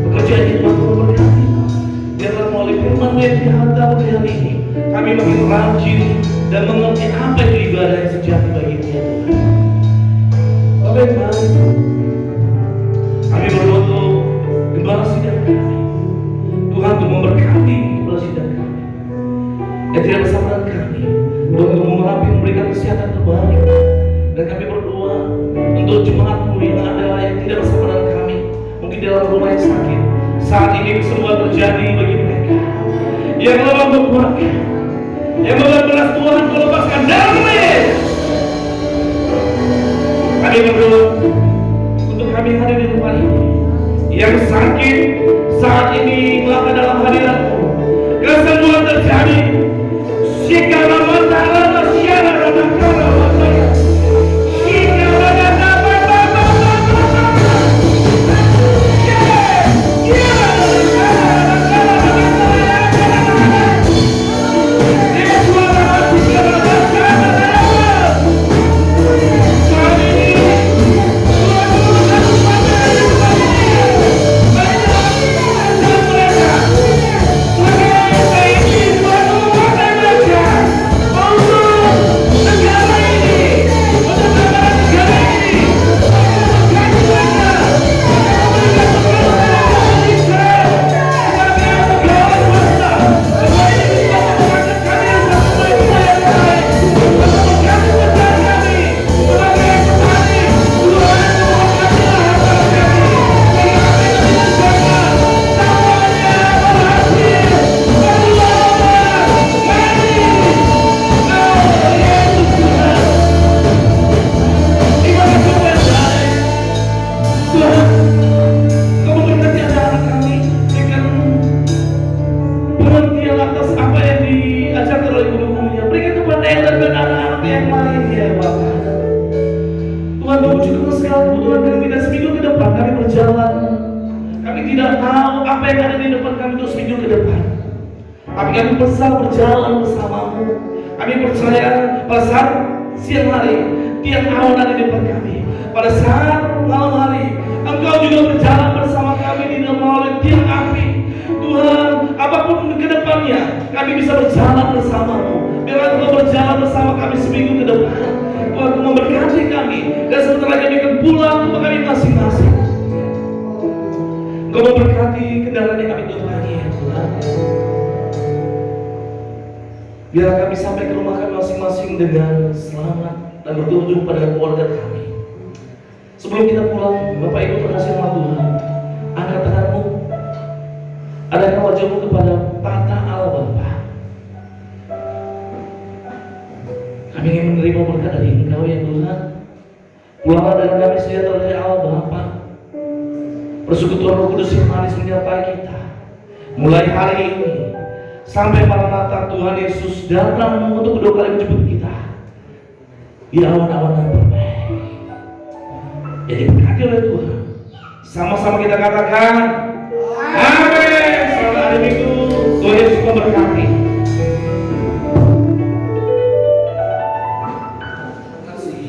Speaker 6: pekerjaannya Tuhan memberkati. Biarlah melalui firman-Mu yang dihantar hari ini, kami makin rajin dan mengerti apa itu ibadah yang sejati bagimu ya Tuhan. Bapak yang baik, kami berdoa untuk gembala sidang kami. Tuhan untuk memberkati gembala sidang kami yang tidak bersama dengan kami, untuk merapi memberikan kesehatan terbaik. Dan kami berdoa untuk jemaat-Mu yang ada yang tidak bersama dengan kami, mungkin dalam rumah yang sakit. Saat ini kesembuhan terjadi bagi mereka yang lemah berkeluarga, yang benar-benar Tuhan Kau lepaskan dalam Yesus. Kami berdoa untuk kami yang ada di rumah ini, yang sakit saat ini melangkah dalam hadirat-Mu, kesembuhan terjadi. Jika ramadhan masyarakat ramadhan yang lain ya Bapak. Tuhan mewujudkan segala kebutuhan kami dan seminggu ke depan kami berjalan. Kami tidak tahu apa yang ada di depan kami untuk seminggu ke depan. Tapi kami bersama berjalan bersamamu. Kami percaya pada saat siang hari tiang awan ada di depan kami. Pada saat malam hari Engkau juga berjalan bersama kami di dalam oleh tiang api. Tuhan, apapun ke depannya kami bisa berjalan bersamamu. Biarlah Engkau berjalan bersama kami seminggu ke depan. Tuhan, Engkau memberkati kami dan sebentar lagi kami akan pulang ke tempat kami masing-masing. Engkau memberkati kendaraan yang kami tumpangi ya Tuhan. Biar kami sampai ke rumah kami masing-masing dengan selamat dan berkunjung pada keluarga kami. Sebelum kita pulang, Bapak Ibu terkasih sama Tuhan, angkat tanganmu, adakah wajahmu kepada tata Allah Bapa. Kami ingin menerima berkat dari Engkau ya Tuhan. Pulanglah dengan kami sejahtera dari Allah Bapa. Persekutuan Roh Kudus yang manis menyertai kita. Mulai hari ini sampai Maranatha Tuhan Yesus datang untuk kedua kali menjemput kita di awan-awan yang permai. Jadi berkati oleh Tuhan. Sama-sama kita katakan amin. Selamat hari Minggu. Tuhan Yesus memberkati. Terima kasih.